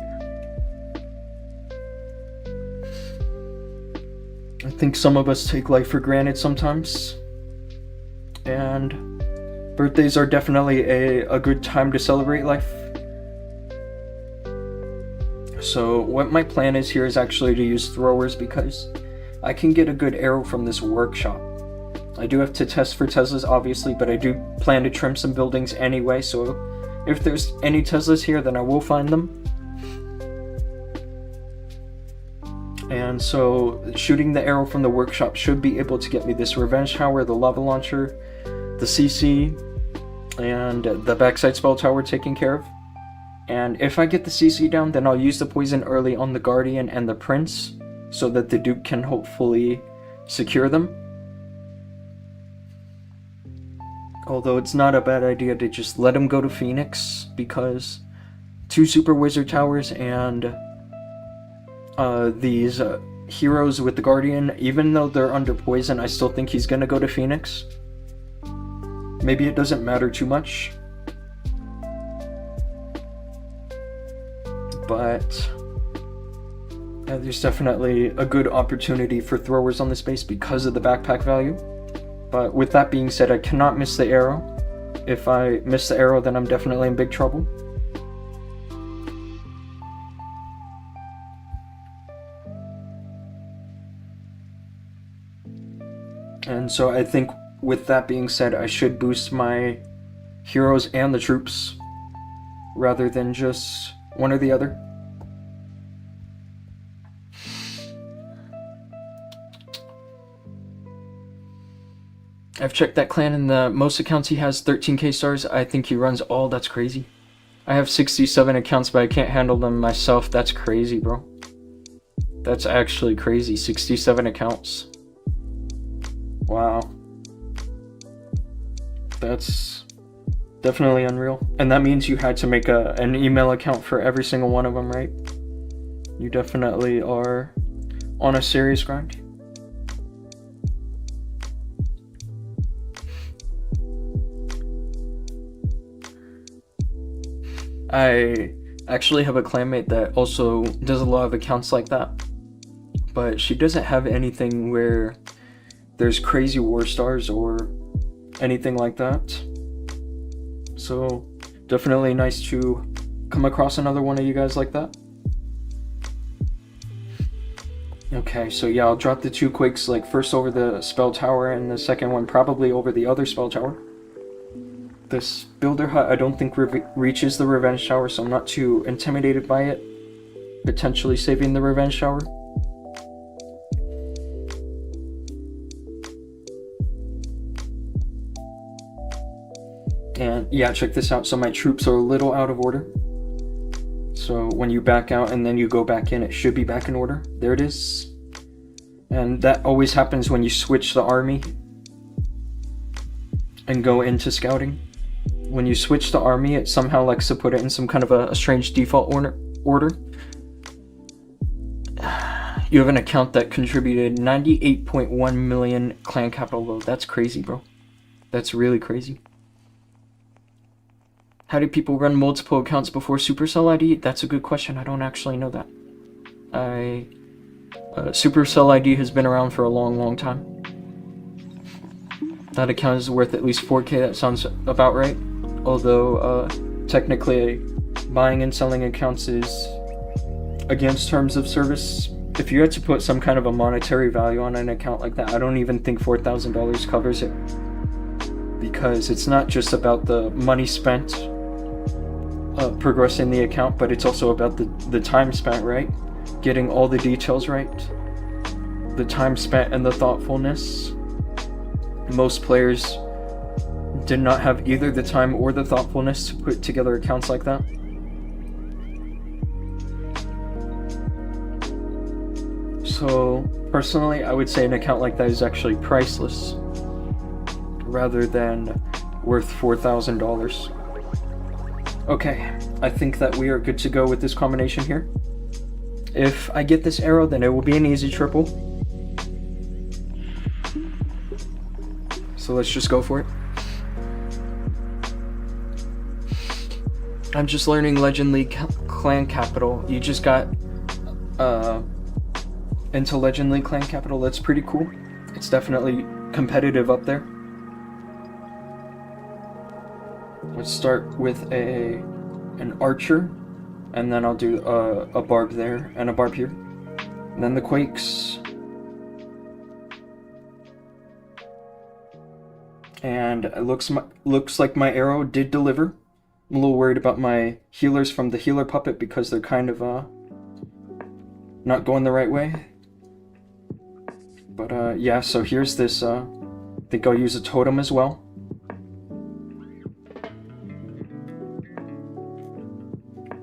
Speaker 1: I think some of us take life for granted sometimes, and birthdays are definitely a good time to celebrate life. So what my plan is here is actually to use throwers, because I can get a good arrow from this workshop. I do have to test for Teslas, obviously, but I do plan to trim some buildings anyway, so if there's any Teslas here, then I will find them. And so shooting the arrow from the workshop should be able to get me this revenge tower, the lava launcher, the CC, and the backside spell tower taken care of. And if I get the CC down, then I'll use the poison early on the Guardian and the Prince, so that the Duke can hopefully secure them. Although it's not a bad idea to just let him go to Phoenix, because 2 super wizard towers and these heroes with the Guardian, even though they're under poison, I still think he's gonna go to Phoenix. Maybe it doesn't matter too much, but there's definitely a good opportunity for throwers on this base because of the backpack value. But with that being said, I cannot miss the arrow. If I miss the arrow, then I'm definitely in big trouble. And so I think with that being said, I should boost my heroes and the troops rather than just one or the other. I've checked that clan, and the most accounts he has 13k stars. I think he runs all. That's crazy. I have 67 accounts, but I can't handle them myself. That's crazy, bro. That's actually crazy. 67 accounts. Wow. That's definitely unreal. And that means you had to make an email account for every single one of them, right? You definitely are on a serious grind. I actually have a clanmate that also does a lot of accounts like that, but she doesn't have anything where there's crazy war stars or anything like that. So definitely nice to come across another one of you guys like that. Okay, so yeah, I'll drop the 2 quakes, like first over the spell tower and the second one probably over the other spell tower. This builder hut I don't think reaches the revenge tower, so I'm not too intimidated by it potentially saving the revenge tower. And yeah, check this out. So my troops are a little out of order. So when you back out and then you go back in, it should be back in order. There it is. And that always happens when you switch the army and go into scouting. When you switch the army, it somehow likes to put it in some kind of a strange default order. You have an account that contributed 98.1 million clan capital though. That's crazy, bro. That's really crazy. How do people run multiple accounts before Supercell ID? That's a good question. I don't actually know that. Supercell ID has been around for a long time. That account is worth at least 4K. That sounds about right. Although, technically, buying and selling accounts is against terms of service. If you had to put some kind of a monetary value on an account like that, I don't even think $4,000 covers it. Because it's not just about the money spent progressing the account, but it's also about the time spent, right? Getting all the details right. The time spent and the thoughtfulness. Most players did not have either the time or the thoughtfulness to put together accounts like that. So, personally, I would say an account like that is actually priceless, rather than worth $4,000. Okay, I think that we are good to go with this combination here. If I get this arrow, then it will be an easy triple. So let's just go for it. I'm just learning Legend League Clan Capital. You just got into Legend League Clan Capital. That's pretty cool. It's definitely competitive up there. Let's start with an archer, and then I'll do a barb there and a barb here, and then the quakes. And it looks like my arrow did deliver. I'm a little worried about my healers from the healer puppet because they're kind of not going the right way. But yeah, so here's this. I think I'll use a totem as well.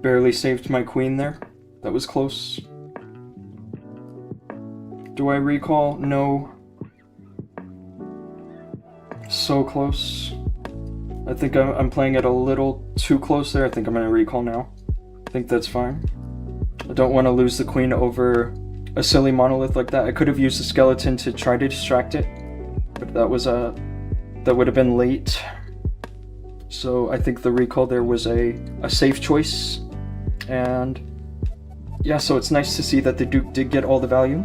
Speaker 1: Barely saved my queen there. That was close. Do I recall? No. So close. I think I'm playing it a little too close there. I think I'm going to recall now. I think that's fine. I don't want to lose the queen over a silly monolith like that. I could have used the skeleton to try to distract it, but that would have been late. So I think the recall there was a safe choice. And yeah, so it's nice to see that the Duke did get all the value.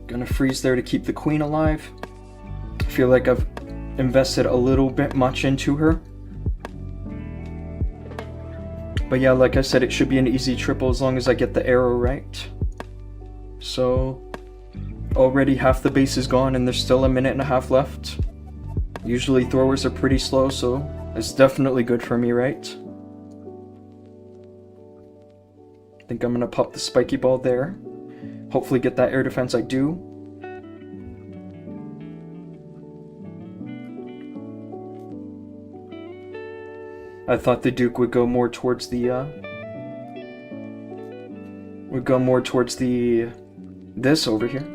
Speaker 1: Gonna freeze there to keep the queen alive. I feel like I've invested a little bit much into her. But yeah, like I said, it should be an easy triple as long as I get the arrow right. So already half the base is gone and there's still a minute and a half left. Usually throwers are pretty slow, so it's definitely good for me, right? I think I'm gonna pop the spiky ball there. Hopefully get that air defense. I do. I thought the Duke would go more towards the this over here,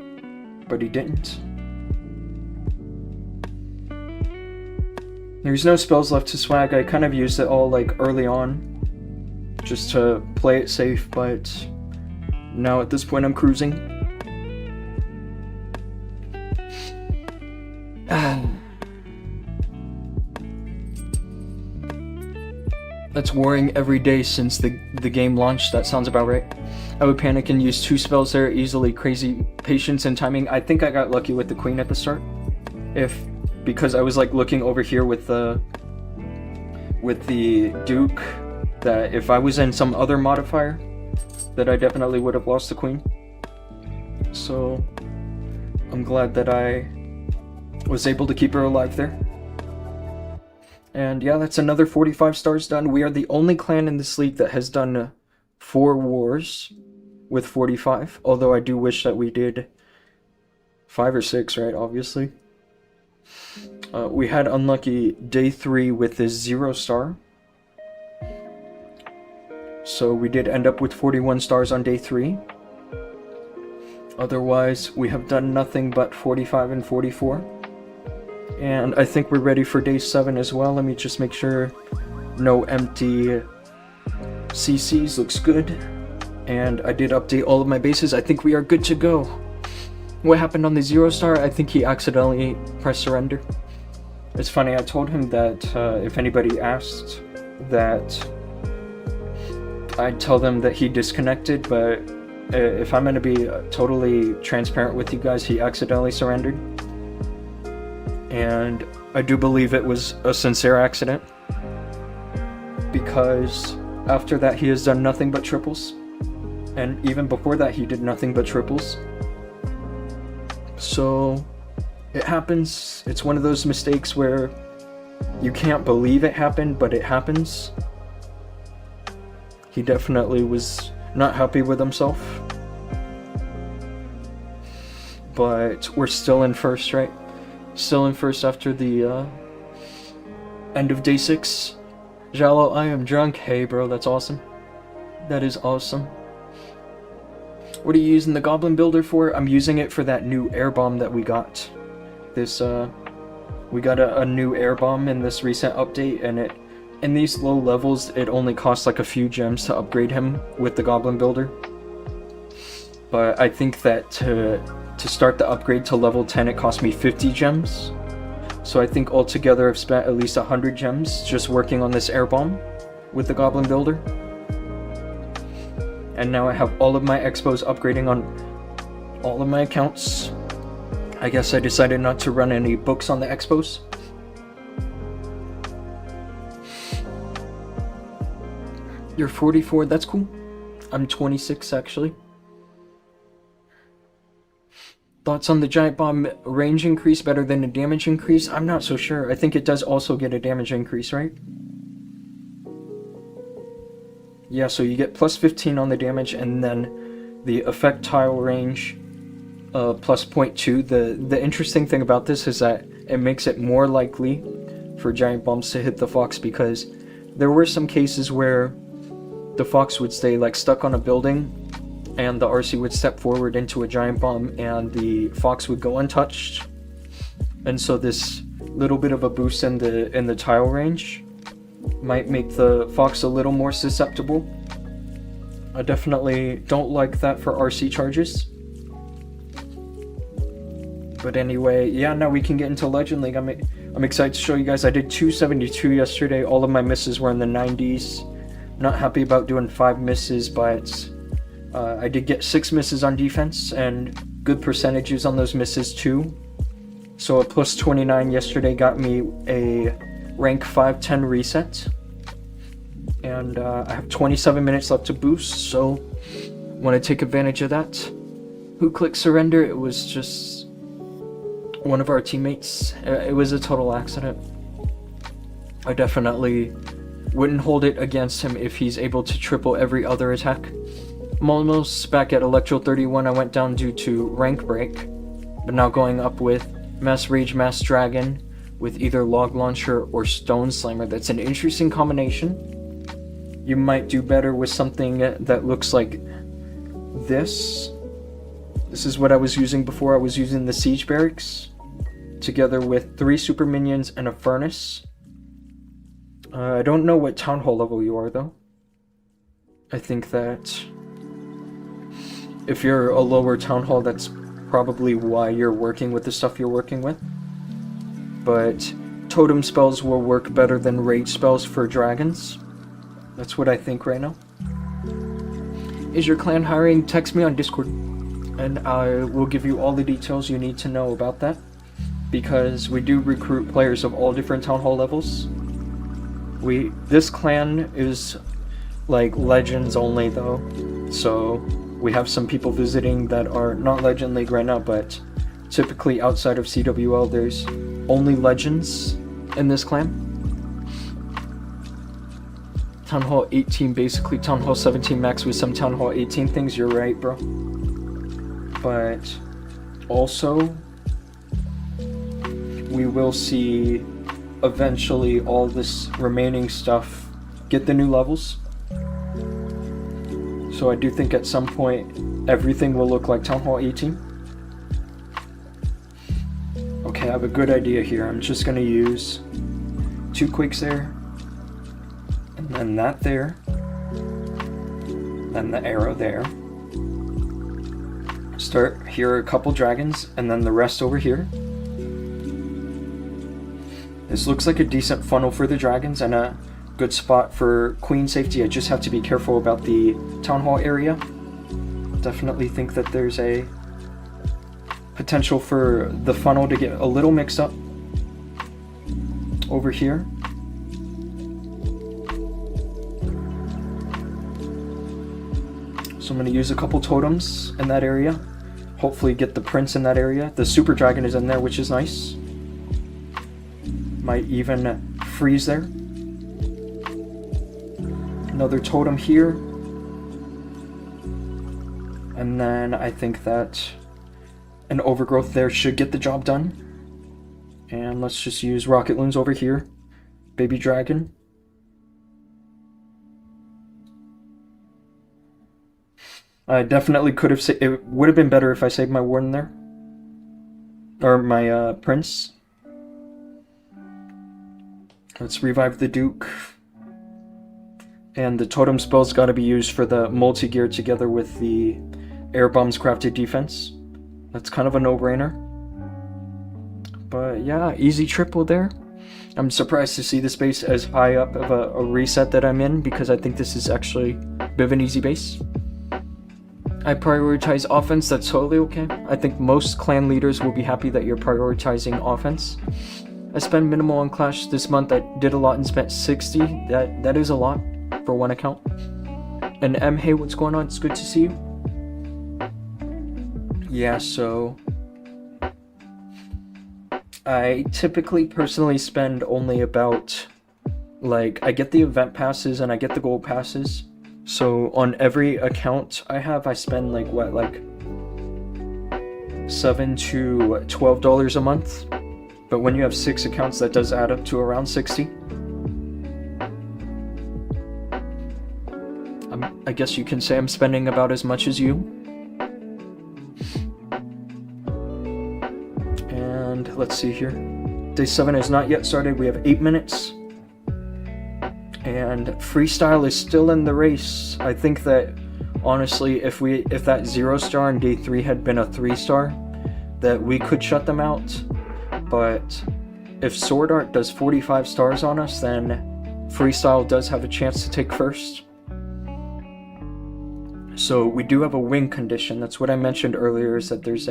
Speaker 1: but he didn't. There's no spells left to swag. I kind of used it all like early on just to play it safe, but now at this point I'm cruising. That's warring every day since the game launched. That sounds about right. I would panic and use 2 spells there easily. Crazy patience and timing. I think I got lucky with the queen at the start. Because I was like looking over here with the Duke, that if I was in some other modifier, that I definitely would have lost the queen. So I'm glad that I was able to keep her alive there. And yeah, that's another 45 stars done. We are the only clan in this league that has done 4 wars with 45, although I do wish that we did 5 or 6, right, obviously. We had unlucky day 3 with this 0 star. So we did end up with 41 stars on day 3. Otherwise, we have done nothing but 45 and 44. And I think we're ready for day 7 as well. Let me just make sure no empty CCs. Looks good. And I did update all of my bases. I think we are good to go. What happened on the 0 star? I think he accidentally pressed surrender. It's funny, I told him that if anybody asked that I'd tell them that he disconnected, but if I'm going to be totally transparent with you guys, he accidentally surrendered. And I do believe it was a sincere accident, because after that he has done nothing but triples, and even before that he did nothing but triples. So it happens. It's one of those mistakes where you can't believe it happened, but it happens. He definitely was not happy with himself. But we're still in first, right? Still in first after the end of day 6. Jalo, I am drunk. Hey bro, that's awesome. That is awesome. What are you using the Goblin Builder for? I'm using it for that new air bomb that we got. We got a new air bomb in this recent update, and in these low levels, it only costs like a few gems to upgrade him with the Goblin Builder. But I think that to start the upgrade to level 10, it cost me 50 gems. So I think altogether I've spent at least 100 gems just working on this air bomb with the Goblin Builder. And now I have all of my expos upgrading on all of my accounts. I guess I decided not to run any books on the expos. You're 44, that's cool. I'm 26 actually. Thoughts on the giant bomb? Range increase better than a damage increase? I'm not so sure. I think it does also get a damage increase, right? Yeah, so you get plus 15 on the damage, and then the effect tile range plus 0.2. The interesting thing about this is that it makes it more likely for giant bombs to hit the fox, because there were some cases where the fox would stay like stuck on a building and the RC would step forward into a giant bomb and the fox would go untouched. And so this little bit of a boost in the tile range might make the fox a little more susceptible. I definitely don't like that for RC charges. But anyway, yeah, now we can get into Legend League. I'm excited to show you guys. I did 272 yesterday. All of my misses were in the 90s. Not happy about doing 5 misses, but I did get 6 misses on defense and good percentages on those misses too. So a plus 29 yesterday got me a rank 510 reset. And I have 27 minutes left to boost, so want to take advantage of that. Who clicked surrender? It was just one of our teammates. It was a total accident. I definitely wouldn't hold it against him if he's able to triple every other attack. I'm almost back at Electro 31. I went down due to rank break, but now going up with Mass Rage, Mass Dragon, with either Log Launcher or Stone Slammer. That's an interesting combination. You might do better with something that looks like this. This is what I was using before. I was using the Siege Barracks together with 3 Super Minions and a Furnace. I don't know what Town Hall level you are though. I think that if you're a lower Town Hall, that's probably why you're working with the stuff you're working with. But totem spells will work better than rage spells for dragons. That's what I think right now. Is your clan hiring? Text me on Discord and I will give you all the details you need to know about that, because we do recruit players of all different Town Hall levels. This clan is like Legends only though, so we have some people visiting that are not Legend League right now, but typically outside of CWL, there's only legends in this clan. Town Hall 18, basically Town Hall 17 max with some Town Hall 18 things. You're right, bro. But also, we will see eventually all this remaining stuff get the new levels. So I do think at some point everything will look like Town Hall 18. Okay, I have a good idea here. I'm just gonna use 2 quakes there, and then that there, then the arrow there. Start here, a couple dragons, and then the rest over here. This looks like a decent funnel for the dragons and a good spot for queen safety. I just have to be careful about the town hall area. Definitely think that there's a potential for the funnel to get a little mixed up over here. So I'm going to use a couple totems in that area. Hopefully get the prince in that area. The super dragon is in there, which is nice. Might even freeze there. Another totem here. And then I think that an overgrowth there should get the job done. And let's just use rocket loons over here. Baby dragon. I definitely could have saved. It would have been better if I saved my warden there. Or my prince. Let's revive the Duke. And the totem spell's got to be used for the multi-gear together with the air bombs crafted defense. That's kind of a no-brainer. But yeah, easy triple there. I'm surprised to see this base as high up of a reset that I'm in, because I think this is actually a bit of an easy base. I prioritize offense, that's totally okay. I think most clan leaders will be happy that you're prioritizing offense. I spent minimal on Clash this month. I did a lot and spent 60. That is a lot for one account. And M, hey, what's going on? It's good to see you. Yeah, so I typically personally spend only about, like, I get the event passes and I get the gold passes. So on every account I have, I spend like what, like $7 to $12 a month. But when you have 6 accounts, that does add up to around 60. I guess you can say I'm spending about as much as you. And let's see here. Day 7 is not yet started. We have 8 minutes. And freestyle is still in the race. I think that honestly, if that 0-star in day 3 had been a 3-star, that we could shut them out. But if Sword Art does 45 stars on us, then freestyle does have a chance to take first. So we do have a win condition. That's what I mentioned earlier, is that there's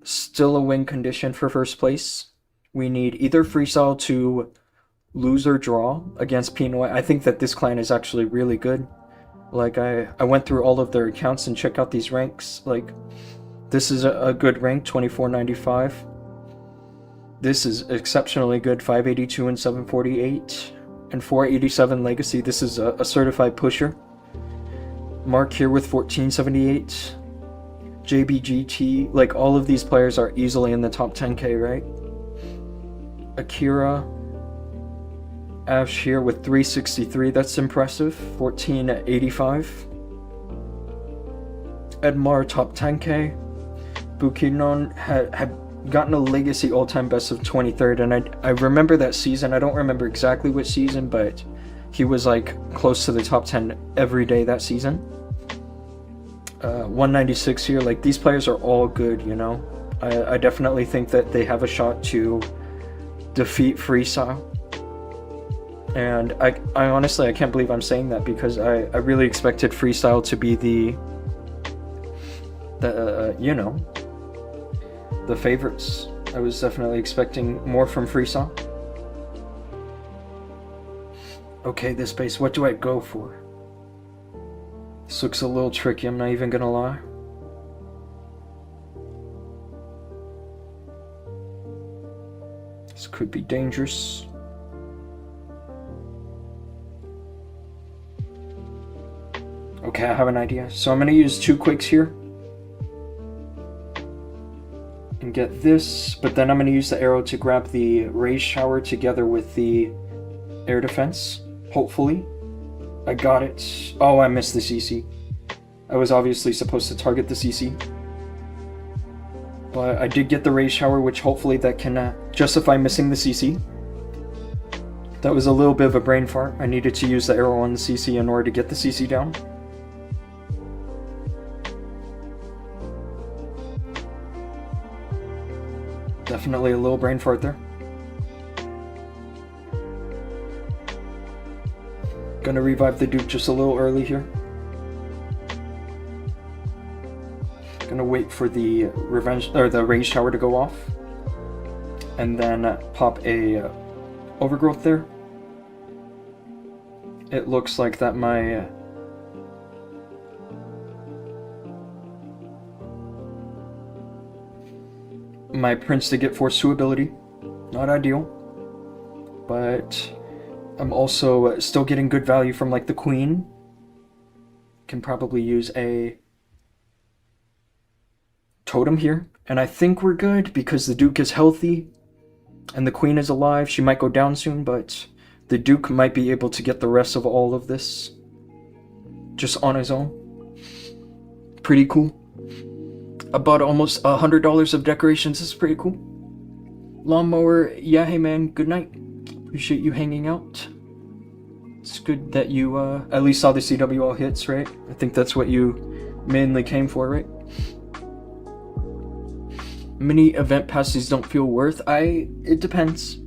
Speaker 1: still a win condition for first place. We need either freestyle to lose or draw against Pinoy. I think that this clan is actually really good. Like, I went through all of their accounts and checked out these ranks. Like, this is a good rank, 2495. This is exceptionally good, 582 and 748. And 487 legacy. This is a certified pusher. Mark here with 1478. JBGT, like, all of these players are easily in the top 10k, right? Akira, Ash here with 363, that's impressive. 1485. Edmar top 10k. Bukinon had gotten a legacy all-time best of 23rd, and I remember that season. I don't remember exactly which season, but he was like close to the top 10 every day that season. 196 here. Like, these players are all good, you know. I definitely think that they have a shot to defeat freestyle. And I honestly, I can't believe I'm saying that, because I really expected freestyle to be the you know, the favorites. I was definitely expecting more from freestyle. Okay, this base, what do I go for? This looks a little tricky, I'm not even gonna lie. This could be dangerous. Okay, I have an idea. So I'm going to use 2 quakes here. And get this, but then I'm going to use the arrow to grab the raise shower together with the air defense. Hopefully. I got it. Oh, I missed the CC. I was obviously supposed to target the CC. But I did get the raise shower, which hopefully that can justify missing the CC. That was a little bit of a brain fart. I needed to use the arrow on the CC in order to get the CC down. Definitely a little brain fart there. Gonna revive the Duke just a little early here. Gonna wait for the raise shower to go off, and then pop a overgrowth there. It looks like that my Prince to get Force 2 ability, not ideal, but I'm also still getting good value from like the Queen. Can probably use a totem here, and I think we're good because the Duke is healthy and the Queen is alive. She might go down soon, but the Duke might be able to get the rest of all of this just on his own. Pretty cool. I bought almost $100 of decorations. This is pretty cool. Lawnmower, yeah, hey man, good night. Appreciate you hanging out. It's good that you at least saw the CWL hits, right? I think that's what you mainly came for, right? Mini event passes don't feel worth. It depends.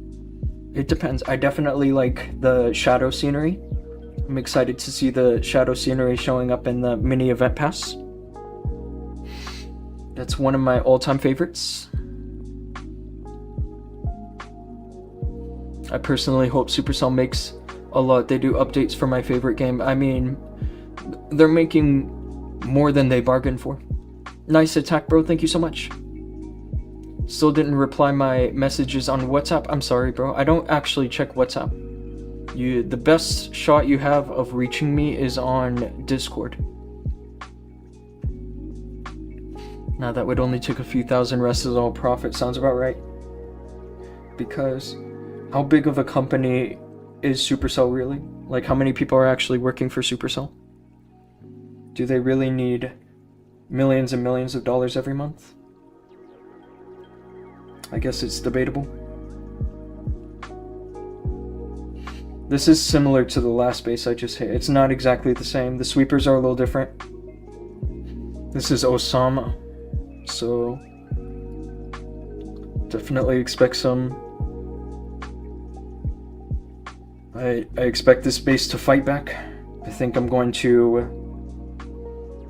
Speaker 1: It depends. I definitely like the shadow scenery. I'm excited to see the shadow scenery showing up in the mini event pass. That's one of my all-time favorites. I personally hope Supercell makes a lot. They do updates for my favorite game. I mean, they're making more than they bargained for. Nice attack, bro. Thank you so much. Still didn't reply my messages on WhatsApp. I'm sorry, bro. I don't actually check WhatsApp. The best shot you have of reaching me is on Discord. Now that would only take a few thousand, rest is all profit. Sounds about right. Because how big of a company is Supercell really? Like, how many people are actually working for Supercell? Do they really need millions and millions of dollars every month? I guess it's debatable. This is similar to the last base I just hit. It's not exactly the same. The sweepers are a little different. This is Osama. So definitely expect some. I expect this base to fight back. I think I'm going to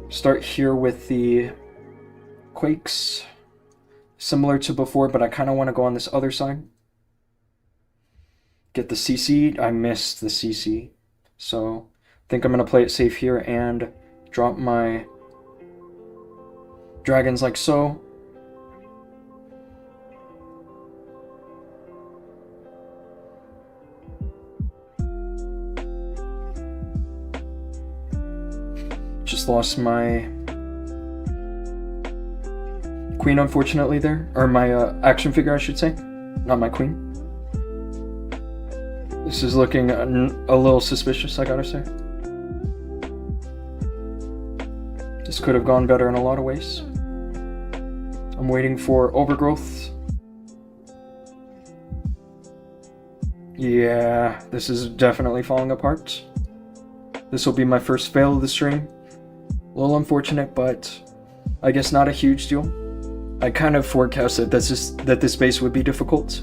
Speaker 1: start here with the Quakes, similar to before, but I kind of want to go on this other side. Get the CC. I missed the CC, so I think I'm going to play it safe here and drop my dragons like so. Just lost my Queen, unfortunately, there. Or my action figure, I should say. Not my Queen. This is looking a little suspicious, I gotta say. This could have gone better in a lot of ways. I'm waiting for overgrowth. Yeah, this is definitely falling apart. This will be my first fail of the stream. A little unfortunate, but I guess not a huge deal. I kind of forecasted that this base would be difficult.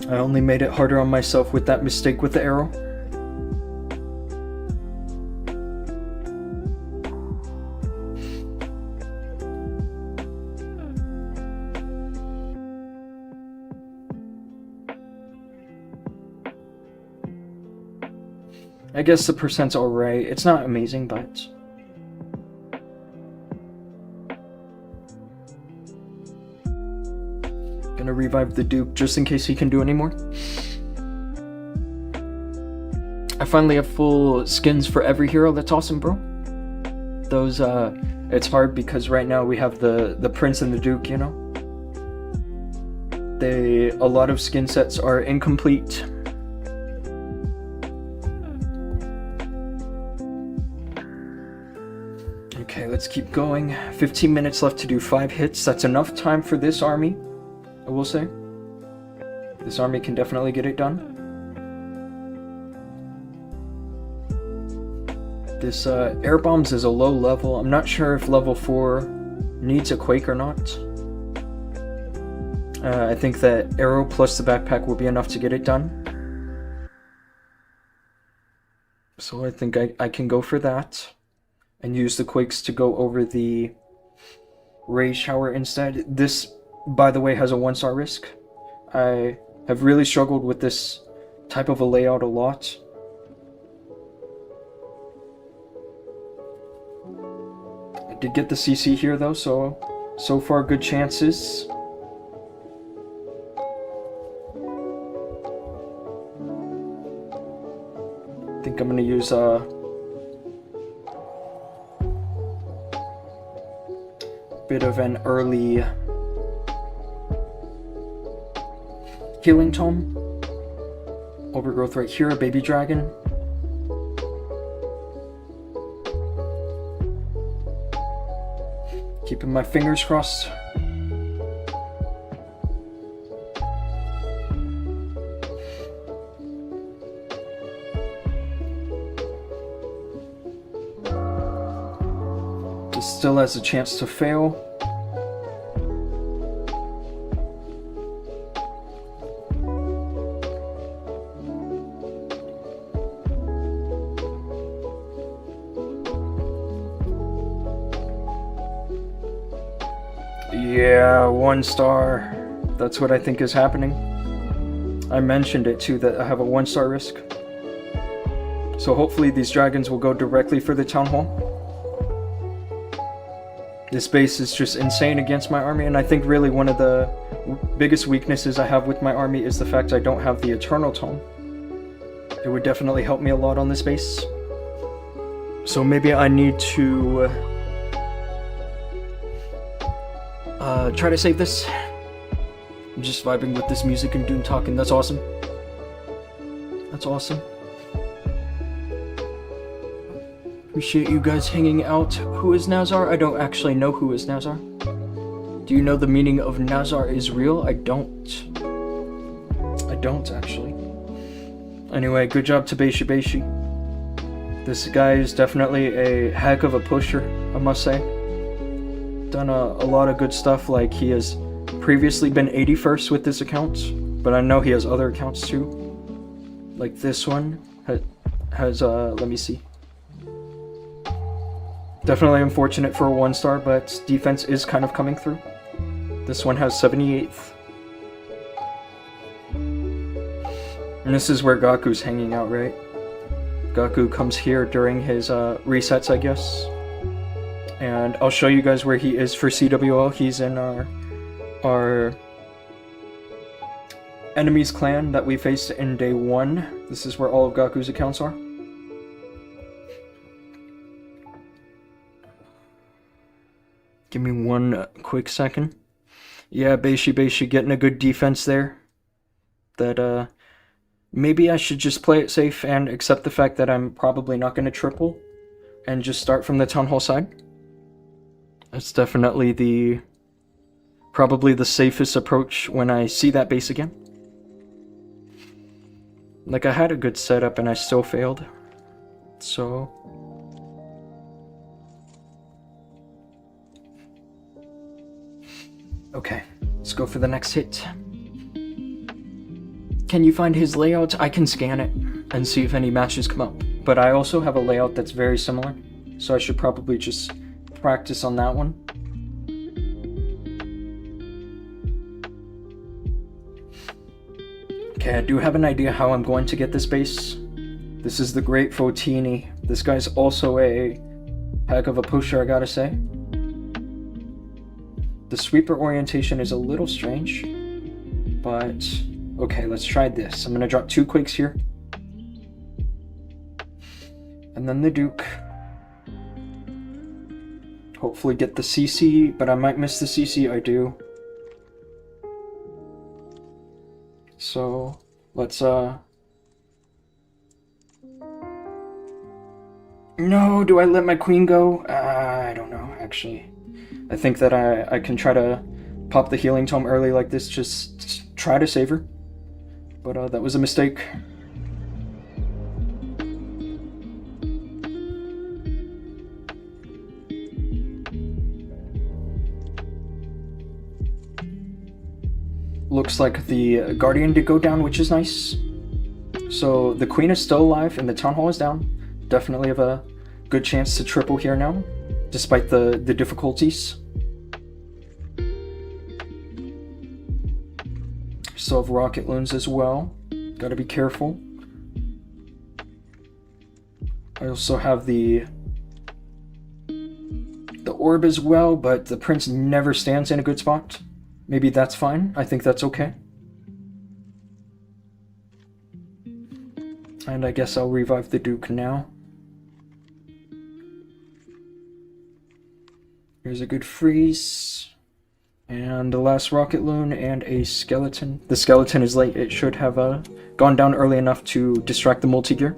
Speaker 1: I only made it harder on myself with that mistake with the arrow. I guess the percent's alright. It's not amazing, but Gonna revive the Duke just in case he can do any more. I finally have full skins for every hero. That's awesome, bro. Those, it's hard because right now we have the Prince and the Duke, you know? A lot of skin sets are incomplete. Okay, let's keep going. 15 minutes left to do 5 hits. That's enough time for this army, I will say. This army can definitely get it done. This air bombs is a low level. I'm not sure if level 4 needs a quake or not. I think that arrow plus the backpack will be enough to get it done. So I think I can go for that. And use the quakes to go over the ray shower instead. This, by the way, has a 1-star risk. I have really struggled with this type of a layout a lot. I did get the CC here though, so far good chances. I think I'm gonna use bit of an early healing tome. Overgrowth right here, a baby dragon. Keeping my fingers crossed. Still has a chance to fail. Yeah, 1 star. That's what I think is happening. I mentioned it too, that I have a 1-star risk. So hopefully these dragons will go directly for the town hall. This base is just insane against my army, and I think really one of the biggest weaknesses I have with my army is the fact I don't have the Eternal Tome. It would definitely help me a lot on this base. So maybe I need to try to save this. I'm just vibing with this music and Doom talking. That's awesome. That's awesome. Appreciate you guys hanging out. Who is Nazar? I don't actually know who is Nazar. Do you know the meaning of Nazar is real? I don't. I don't actually. Anyway, good job to Beishi. This guy is definitely a heck of a pusher, I must say. Done a lot of good stuff, like he has previously been 81st with this account, but I know he has other accounts too. Like this one has let me see. Definitely unfortunate for a 1-star, but defense is kind of coming through. This one has 78th. And this is where Gaku's hanging out, right? Gaku comes here during his resets, I guess. And I'll show you guys where he is for CWL. He's in our enemies clan that we faced in day 1. This is where all of Gaku's accounts are. Give me one quick second. Yeah, Beishi getting a good defense there. That, maybe I should just play it safe and accept the fact that I'm probably not going to triple and just start from the town hall side. That's definitely probably the safest approach when I see that base again. Like, I had a good setup and I still failed. So... okay, let's go for the next hit. Can you find his layout? I can scan it and see if any matches come up. But I also have a layout that's very similar, so I should probably just practice on that one. Okay, I do have an idea how I'm going to get this base. This is the Great Fotini. This guy's also a heck of a pusher, I gotta say. The sweeper orientation is a little strange.
Speaker 2: But, okay, let's try this. I'm gonna drop 2 quakes here. And then the Duke. Hopefully get the CC, but I might miss the CC, I do. So, let's, No, do I let my queen go? I don't know, actually. I think that I can try to pop the healing tome early like this, just try to save her. But that was a mistake. Looks like the Guardian did go down, which is nice. So the queen is still alive and the town hall is down. Definitely have a good chance to triple here now, despite the difficulties. Still have rocket loons as well. Gotta be careful. I also have the orb as well, but the prince never stands in a good spot. Maybe that's fine. I think that's okay. And I guess I'll revive the Duke now. Here's a good freeze. And the last rocket loon and a skeleton. The skeleton is late. It should have gone down early enough to distract the multi-gear.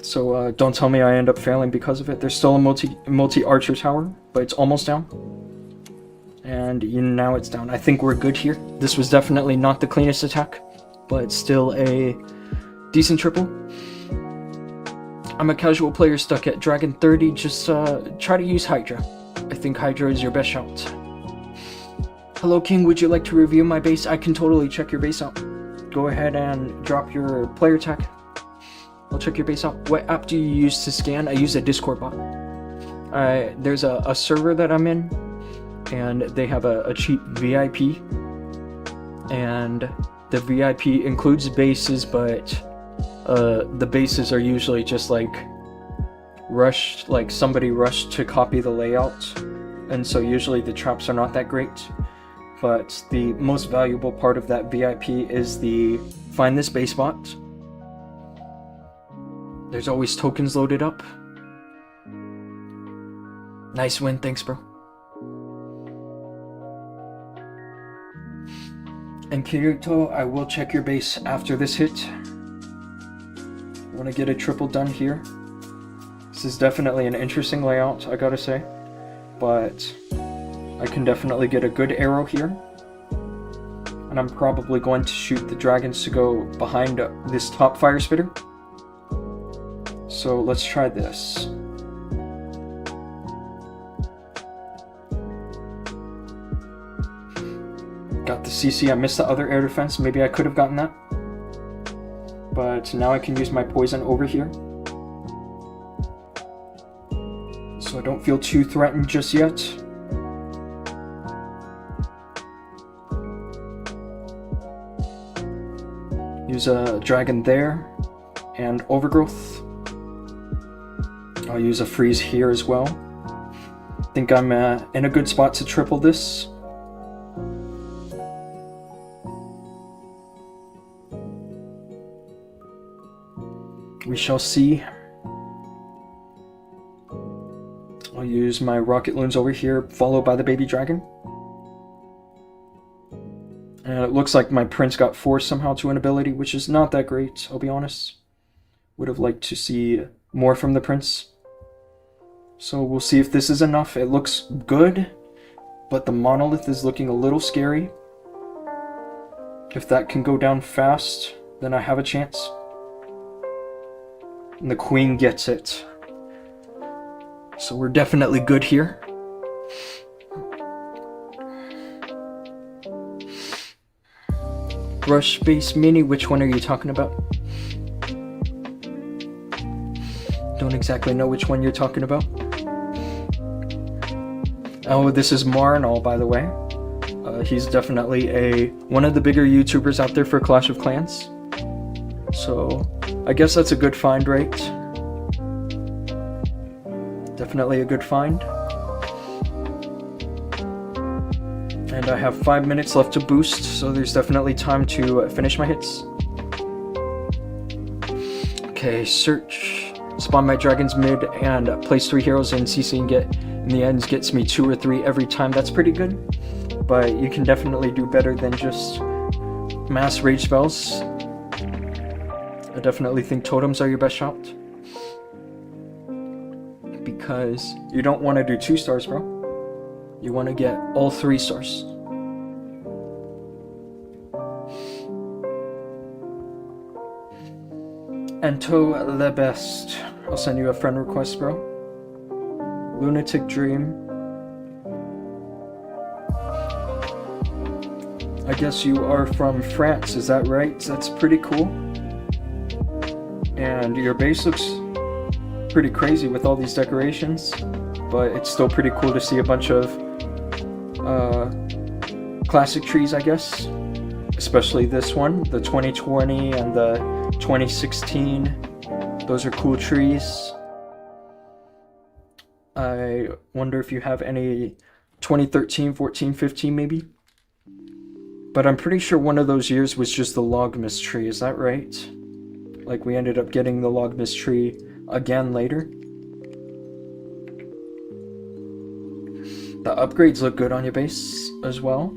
Speaker 2: So don't tell me I end up failing because of it. There's still a multi-archer tower, but it's almost down. And now it's down. I think we're good here. This was definitely not the cleanest attack, but still a decent triple. I'm a casual player stuck at Dragon 30. Just try to use Hydra. I think Hydra is your best shot. Hello King, would you like to review my base? I can totally check your base out. Go ahead and drop your player tag. I'll check your base out. What app do you use to scan? I use a Discord bot. There's a server that I'm in, and they have a cheap VIP, and the VIP includes bases, but the bases are usually just like rushed, like somebody rushed to copy the layout, and so usually the traps are not that great. But the most valuable part of that VIP is the find this base bot. There's always tokens loaded up. Nice win, thanks bro. And Kirito, I will check your base after this hit. I want to get a triple done here. This is definitely an interesting layout, I gotta say. But I can definitely get a good arrow here. And I'm probably going to shoot the dragons to go behind this top fire spitter. So let's try this. Got the CC, I missed the other air defense. Maybe I could have gotten that. But now I can use my poison over here. So I don't feel too threatened just yet. Use a dragon there. And overgrowth. I'll use a freeze here as well. I think I'm in a good spot to triple this. We shall see. I'll use my rocket loons over here, followed by the baby dragon. And it looks like my prince got forced somehow to an ability, which is not that great, I'll be honest. Would have liked to see more from the prince. So we'll see if this is enough. It looks good, but the monolith is looking a little scary. If that can go down fast, then I have a chance. And the queen gets it. So we're definitely good here. Rush Base Mini, which one are you talking about? Don't exactly know which one you're talking about. Oh, this is Marnal, by the way. He's definitely one of the bigger YouTubers out there for Clash of Clans. So, I guess that's a good find rate. Definitely a good find. And I have 5 minutes left to boost, so there's definitely time to finish my hits. Okay, search, spawn my dragons mid, and place 3 heroes in CC and get, in the end, gets me 2 or 3 every time. That's pretty good, but you can definitely do better than just mass rage spells. I definitely think totems are your best shot, because you don't want to do 2 stars, bro. You want to get all 3 stars. Ento le best. I'll send you a friend request, bro. Lunatic Dream. I guess you are from France, is that right? That's pretty cool. And your base looks pretty crazy with all these decorations, but it's still pretty cool to see a bunch of classic trees, I guess. Especially this one, the 2020 and the 2016. Those are cool trees. I wonder if you have any 2013, 14, 15 maybe? But I'm pretty sure one of those years was just the Logmas tree, is that right? Like we ended up getting the Logmas tree again later. The upgrades look good on your base as well.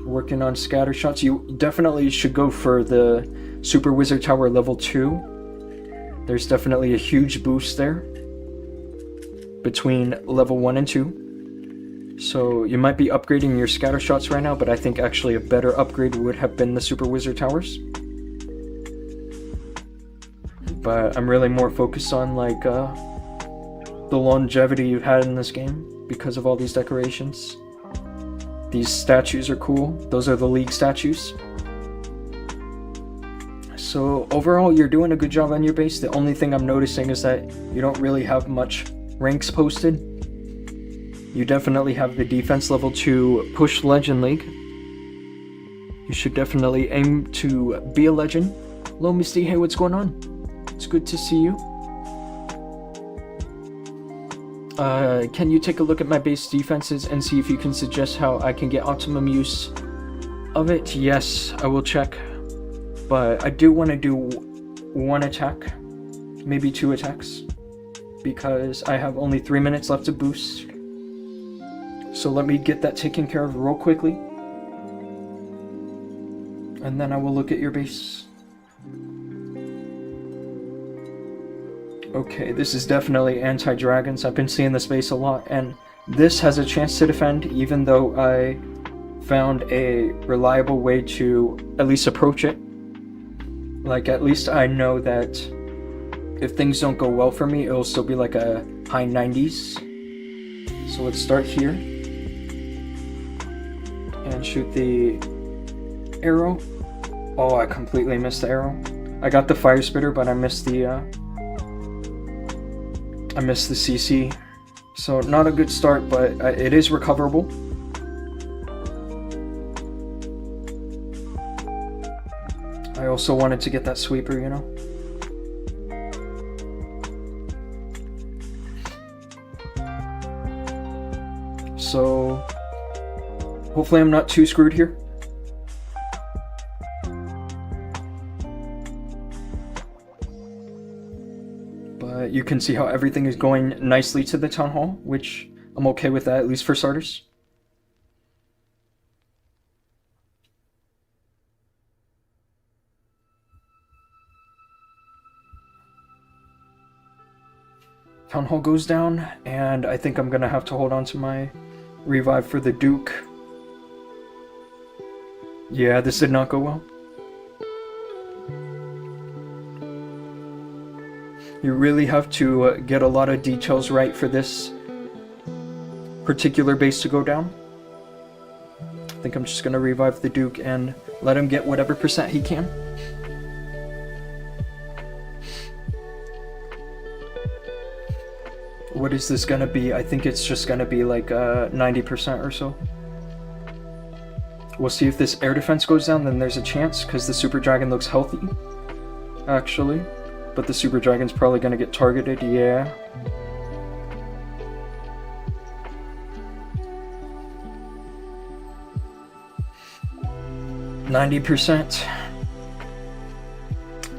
Speaker 2: Working on scatter shots. You definitely should go for the Super Wizard Tower level 2. There's definitely a huge boost there between level 1 and 2. So you might be upgrading your scatter shots right now, but I think actually a better upgrade would have been the Super Wizard Towers. But I'm really more focused on like the longevity you've had in this game because of all these decorations. These statues are cool. Those are the League statues. So overall, you're doing a good job on your base. The only thing I'm noticing is that you don't really have much ranks posted. You definitely have the defense level to push Legend League. You should definitely aim to be a legend. Hello, Misty. Hey, what's going on? It's good to see you. Can you take a look at my base defenses and see if you can suggest how I can get optimum use of it? Yes, I will check. But I do want to do 1 attack, maybe 2 attacks, because I have only 3 minutes left to boost. So let me get that taken care of real quickly. And then I will look at your base. Okay, this is definitely anti-dragons. I've been seeing this base a lot, and this has a chance to defend, even though I found a reliable way to at least approach it. Like, at least I know that if things don't go well for me, it'll still be like a high 90s. So let's start here. And shoot the arrow. Oh, I completely missed the arrow. I got the fire spitter, but I missed the CC. So not a good start, but it is recoverable. I also wanted to get that sweeper, you know. So hopefully I'm not too screwed here. But you can see how everything is going nicely to the town hall, which I'm okay with that, at least for starters. Town hall goes down, and I think I'm gonna have to hold on to my revive for the Duke. Yeah, this did not go well. You really have to get a lot of details right for this particular base to go down. I think I'm just gonna revive the Duke and let him get whatever percent he can. What is this gonna be? I think it's just gonna be like 90% or so. We'll see if this air defense goes down, then there's a chance, because the Super Dragon looks healthy, actually. But the Super Dragon's probably gonna get targeted, yeah. 90%.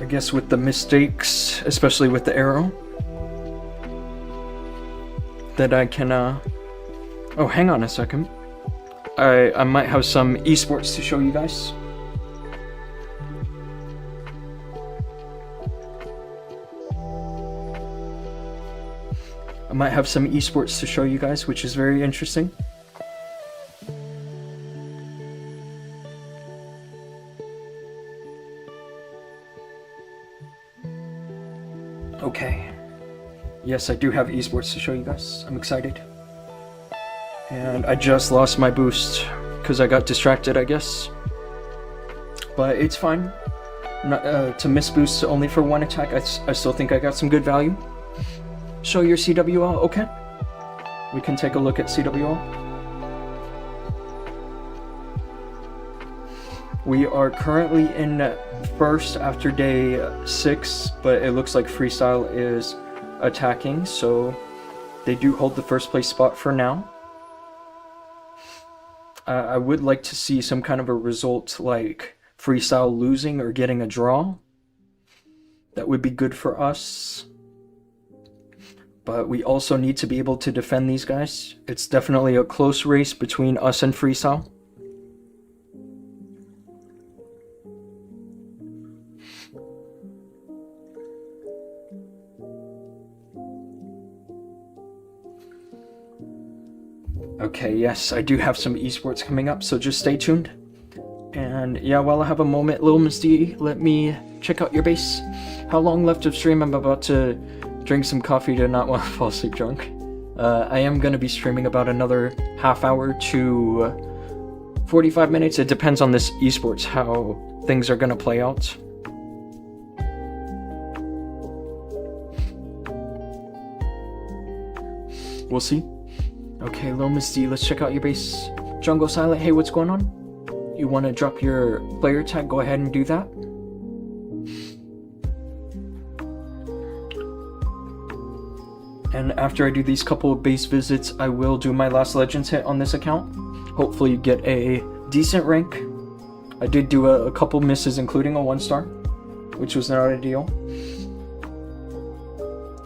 Speaker 2: I guess with the mistakes, especially with the arrow, that I can, oh, hang on a second. I might have some esports to show you guys. I might have some esports to show you guys, which is very interesting. Okay. Yes, I do have esports to show you guys. I'm excited. And I just lost my boost because I got distracted, I guess. But it's fine. Not, to miss boosts only for one attack, I still think I got some good value. Show your CWL, okay. We can take a look at CWL. We are currently in first after day 6, but it looks like Freestyle is attacking, so they do hold the first place spot for now. I would like to see some kind of a result like Freestyle losing or getting a draw. That would be good for us. But we also need to be able to defend these guys. It's definitely a close race between us and Freestyle. Okay, yes, I do have some esports coming up, so just stay tuned. And yeah, while I have a moment, Lil Miss D, let me check out your base. How long left of stream? I'm about to drink some coffee to not want to fall asleep drunk. I am going to be streaming about another half hour to 45 minutes. It depends on this esports, how things are going to play out. We'll see. Okay, Lil Miss D, let's check out your base. Jungle Silent, hey, what's going on? You want to drop your player tag? Go ahead and do that. And after I do these couple of base visits, I will do my last Legends hit on this account. Hopefully get a decent rank. I did do a couple misses, including a 1-star, which was not ideal.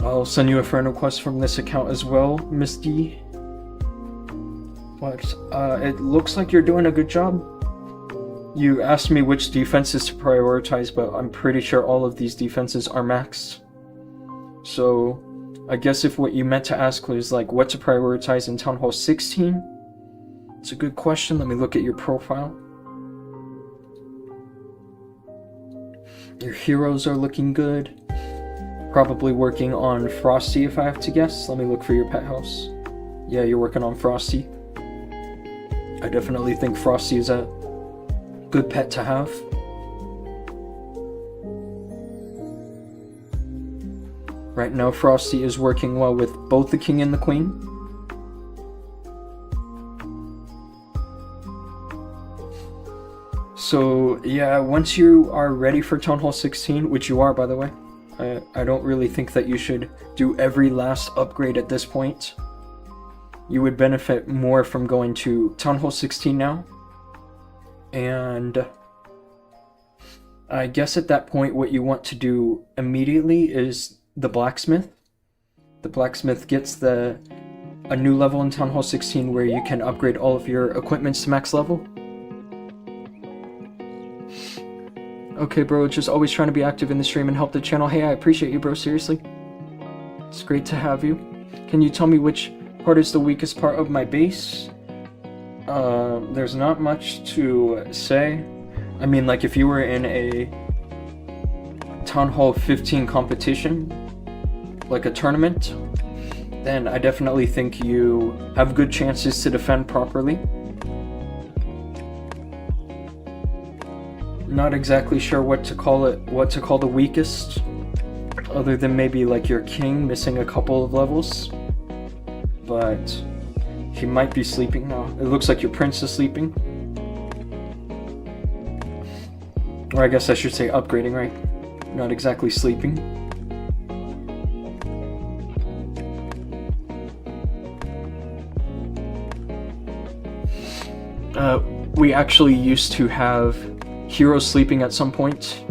Speaker 2: I'll send you a friend request from this account as well, Miss D. What? It looks like you're doing a good job. You asked me which defenses to prioritize, but I'm pretty sure all of these defenses are maxed. So I guess if what you meant to ask was like what to prioritize in Town Hall 16, it's a good question. Let me look at your profile. Your heroes are looking good. Probably working on Frosty if I have to guess. Let me look for your pet house. Yeah, you're working on Frosty. I definitely think Frosty is a good pet to have. Right now, Frosty is working well with both the king and the queen. So, yeah, once you are ready for Town Hall 16, which you are, by the way, I don't really think that you should do every last upgrade at this point. You would benefit more from going to Town Hall 16 now. And I guess at that point, what you want to do immediately is the blacksmith. The blacksmith gets a new level in Town Hall 16 where you can upgrade all of your equipments to max level. Okay, bro, just always trying to be active in the stream and help the channel. Hey, I appreciate you, bro, seriously. It's great to have you. Can you tell me which part is the weakest part of my base? There's not much to say. I mean, like, if you were in a Town Hall 15 competition, like a tournament, then I definitely think you have good chances to defend properly. Not exactly sure what to call the weakest, other than maybe like your king missing a couple of levels. But he might be sleeping now. It looks like your prince is sleeping. Or I guess I should say upgrading, right? Not exactly sleeping. We actually used to have hero sleeping at some point.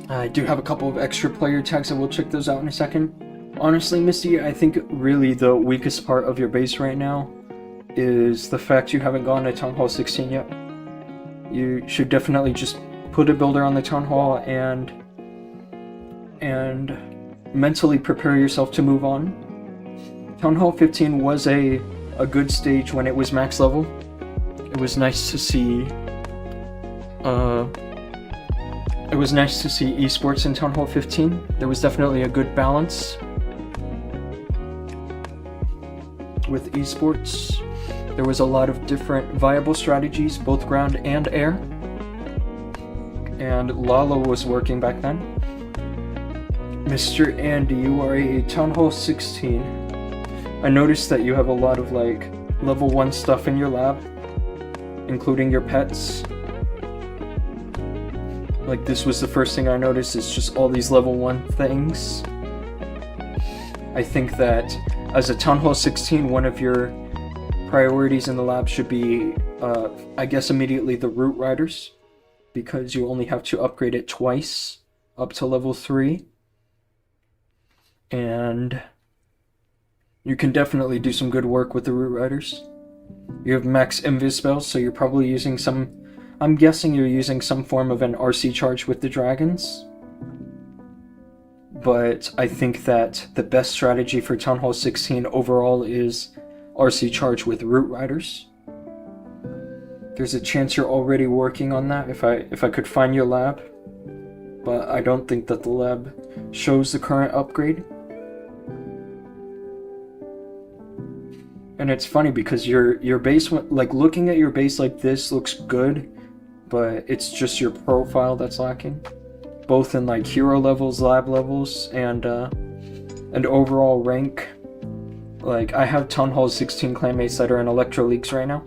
Speaker 2: I do have a couple of extra player tags, and we'll check those out in a second. Honestly, Misty, I think really the weakest part of your base right now is the fact you haven't gone to Town Hall 16 yet. You should definitely just put a builder on the Town Hall and mentally prepare yourself to move on. Town Hall 15 was a good stage when it was max level. It was nice to see esports in Town Hall 15. There was definitely a good balance with esports. There was a lot of different viable strategies, both ground and air. And Lalo was working back then. Mr. Andy, you are a Town Hall 16. I noticed that you have a lot of like level 1 stuff in your lab, including your pets. Like, this was the first thing I noticed, is just all these level 1 things. I think that as a Town Hall 16, one of your priorities in the lab should be, I guess, immediately the Root Riders, because you only have to upgrade it twice up to level 3. And you can definitely do some good work with the Root Riders. You have max invis spells, so you're probably using some... I'm guessing you're using some form of an RC charge with the dragons. But I think that the best strategy for Town Hall 16 overall is RC charge with Root Riders. There's a chance you're already working on that if I could find your lab. But I don't think that the lab shows the current upgrade. And it's funny because your base, like, looking at your base like this looks good, but it's just your profile that's lacking, both in like hero levels, lab levels, and overall rank. Like, I have Town Hall 16 clanmates that are in Electro Leagues right now,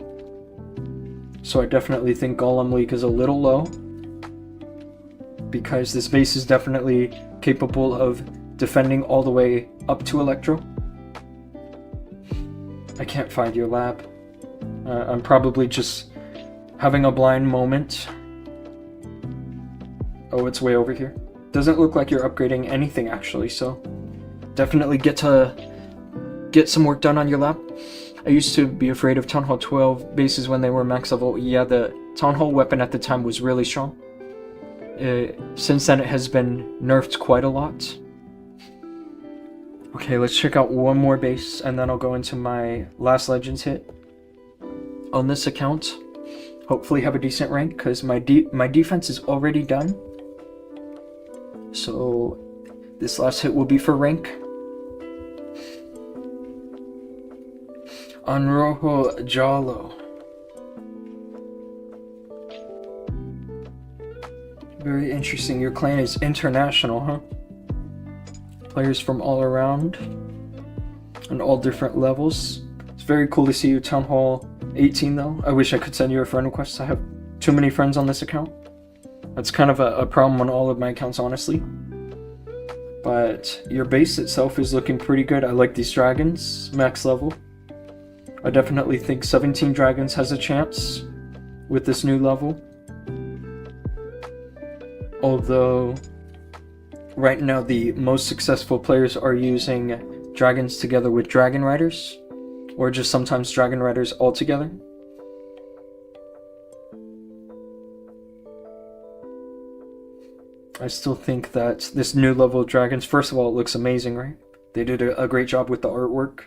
Speaker 2: so I definitely think Golem League is a little low, because this base is definitely capable of defending all the way up to Electro. I can't find your lab. I'm probably just having a blind moment. Oh, it's way over here. Doesn't look like you're upgrading anything actually, so definitely get some work done on your lab. I used to be afraid of Town Hall 12 bases when they were max level. Yeah, the Town Hall weapon at the time was really strong. Since then it has been nerfed quite a lot. Okay, let's check out one more base, and then I'll go into my last Legends hit. On this account, hopefully have a decent rank, because my defense is already done. So this last hit will be for rank. Anrojo Jalo. Very interesting. Your clan is international, huh? Players from all around and all different levels. It's very cool to see you Town Hall 18 though. I wish I could send you a friend request. I have too many friends on this account. That's kind of a problem on all of my accounts, honestly. But your base itself is looking pretty good. I like these dragons, max level. I definitely think 17 dragons has a chance with this new level. Although right now the most successful players are using dragons together with dragon riders, or just sometimes dragon riders all together. I still think that this new level of dragons, first of all, it looks amazing, right? They did a great job with the artwork,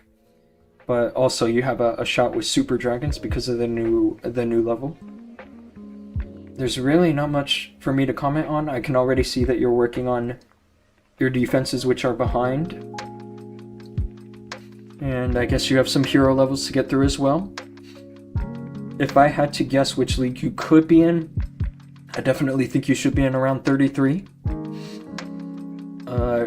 Speaker 2: but also you have a shot with super dragons because of the new level. There's really not much for me to comment on. I can already see that you're working on your defenses, which are behind. And I guess you have some hero levels to get through as well. If I had to guess which league you could be in, I definitely think you should be in around 33.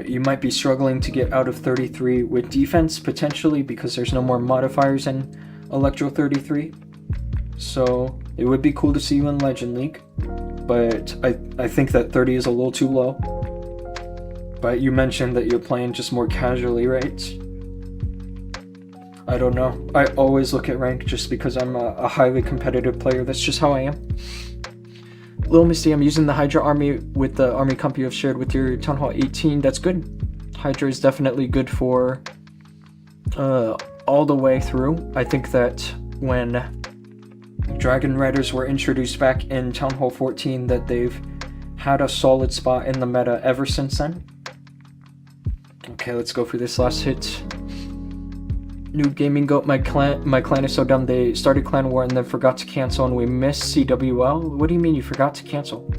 Speaker 2: You might be struggling to get out of 33 with defense, potentially, because there's no more modifiers in Electro 33. So it would be cool to see you in Legend League, but I think that 30 is a little too low. But you mentioned that you're playing just more casually, right? I don't know. I always look at rank just because I'm a highly competitive player. That's just how I am. Little Misty, I'm using the Hydra army with the army comp you have shared with your Town Hall 18. That's good. Hydra is definitely good for all the way through. I think that when Dragon Riders were introduced back in Town Hall 14, that they've had a solid spot in the meta ever since then. Okay, let's go for this last hit. New Gaming Goat, my clan is so dumb. They started clan war and then forgot to cancel, and we missed CWL. What do you mean you forgot to cancel?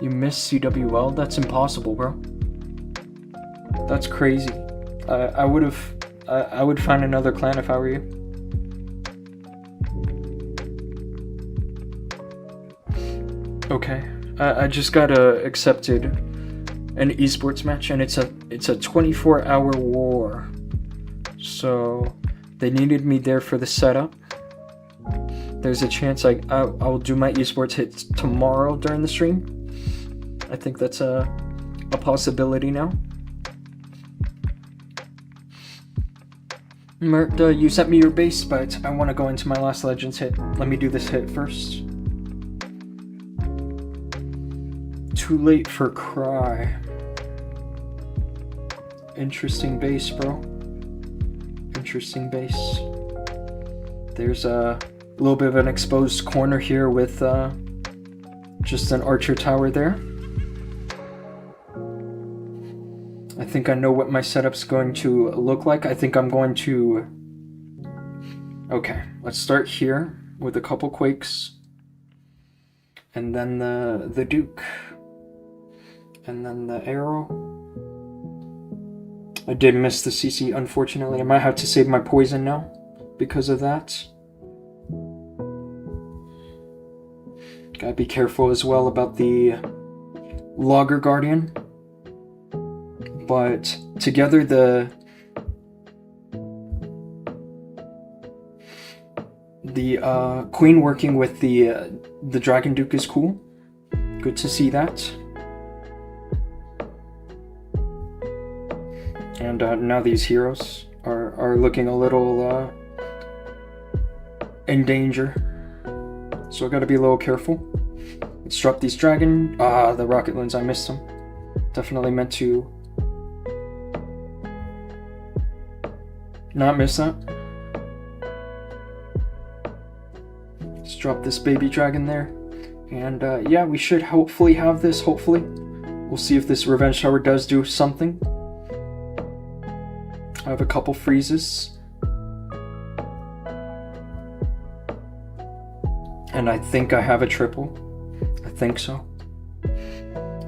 Speaker 2: You missed CWL? That's impossible, bro. That's crazy. I would find another clan if I were you. Okay, I just got accepted an esports match, and it's a 24-hour war. So they needed me there for the setup. There's a chance I'll do my esports hits tomorrow during the stream. I think that's a possibility now. Mert, you sent me your base, but I want to go into my last Legends hit. Let me do this hit first. Too late for Cry. Interesting base, bro. Interesting base. There's a little bit of an exposed corner here with just an archer tower there. I think I know what my setup's going to look like. I think I'm going to... Okay, let's start here with a couple Quakes. And then the Duke. And then the Arrow. I did miss the CC, unfortunately. I might have to save my poison now because of that. Gotta be careful as well about the Logger Guardian. But together the Queen working with the Dragon Duke is cool. Good to see that. And now these heroes are looking a little in danger. So I gotta be a little careful. Let's drop these dragon. The rocket loons, I missed them. Definitely meant to not miss that. Let's drop this baby dragon there. And yeah, we should hopefully have this, hopefully. We'll see if this revenge tower does do something. I have a couple freezes. And I think I have a triple. I think so.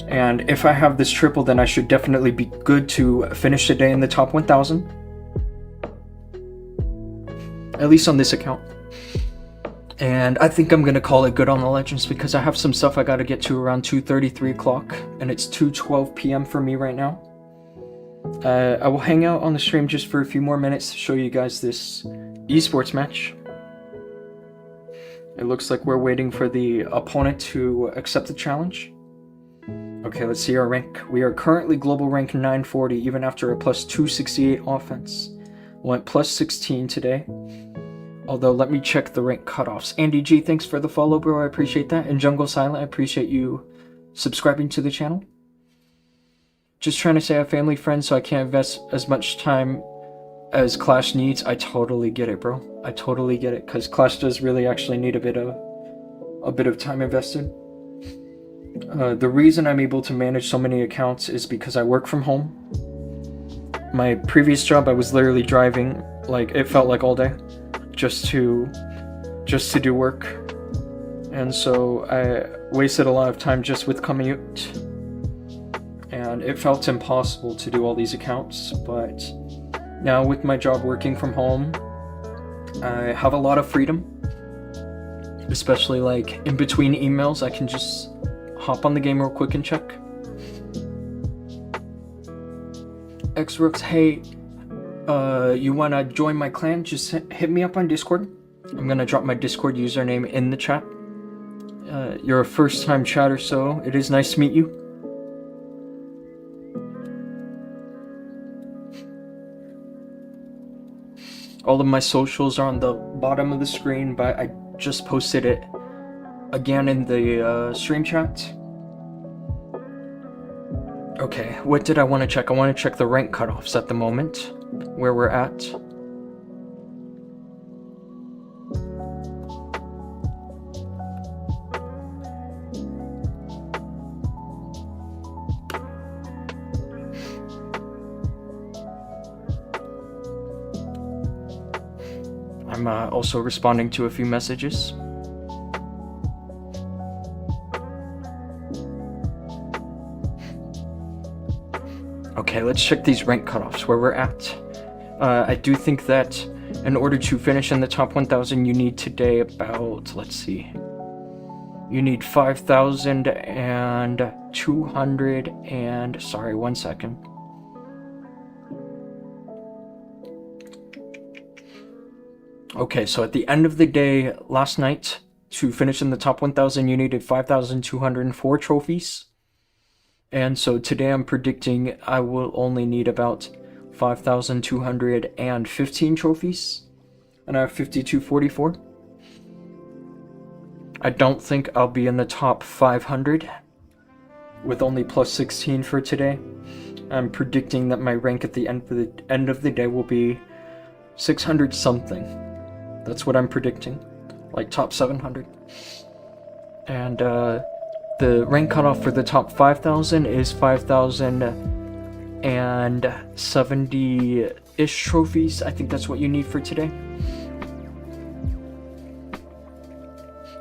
Speaker 2: And if I have this triple, then I should definitely be good to finish the day in the top 1,000. At least on this account. And I think I'm gonna call it good on the Legends because I have some stuff I gotta get to around 2:30, 3 o'clock. And it's 2:12 p.m. for me right now. I will hang out on the stream just for a few more minutes to show you guys this esports match. It looks like we're waiting for the opponent to accept the challenge. Okay, let's see our rank. We are currently global rank 940 even after a plus 268 offense. Went plus 16 today. Although, let me check the rank cutoffs. Andy G, thanks for the follow, bro. I appreciate that. And Jungle Silent, I appreciate you subscribing to the channel. Just trying to say I have family friends, so I can't invest as much time as Clash needs. I totally get it, bro. I totally get it, because Clash does really actually need a bit of time invested. The reason I'm able to manage so many accounts is because I work from home. My previous job, I was literally driving, like, it felt like all day, just to do work. And so I wasted a lot of time just with commute. And it felt impossible to do all these accounts, but now with my job working from home, I have a lot of freedom. Especially like in between emails, I can just hop on the game real quick and check. X-Rooks, hey, you wanna join my clan? Just hit me up on Discord. I'm gonna drop my Discord username in the chat. You're a first-time chatter, so it is nice to meet you. All of my socials are on the bottom of the screen, but I just posted it again in the stream chat. Okay, what did I want to check? I want to check the rank cutoffs at the moment, where we're at. I'm also responding to a few messages. Okay, let's check these rank cutoffs, where we're at. I do think that in order to finish in the top 1,000, you need today about, let's see, you need 5,200 and, sorry, 1 second. Okay, so at the end of the day, last night, to finish in the top 1,000, you needed 5,204 trophies. And so today I'm predicting I will only need about 5,215 trophies. And I have 5,244. I don't think I'll be in the top 500 with only plus 16 for today. I'm predicting that my rank at the end of the day will be 600 something. That's what I'm predicting, like top 700. And the rank cutoff for the top 5,000 is 5,070-ish trophies. I think that's what you need for today.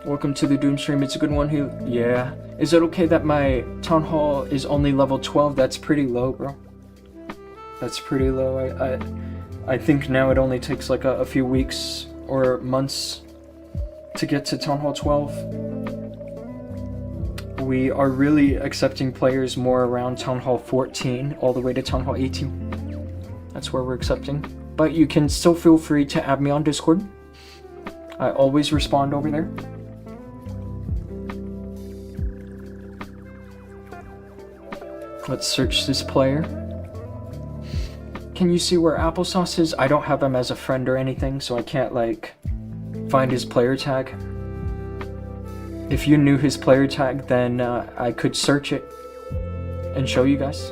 Speaker 2: Welcome to the Doom stream. It's a good one. Yeah. Is it okay that my town hall is only level 12? That's pretty low, bro. That's pretty low. I think now it only takes like a few weeks or months to get to Town Hall 12. We are really accepting players more around Town Hall 14 all the way to Town Hall 18. That's where we're accepting. But you can still feel free to add me on Discord. I always respond over there. Let's search this player. Can you see where Applesauce is? I don't have him as a friend or anything, so I can't, like, find his player tag. If you knew his player tag, then I could search it and show you guys.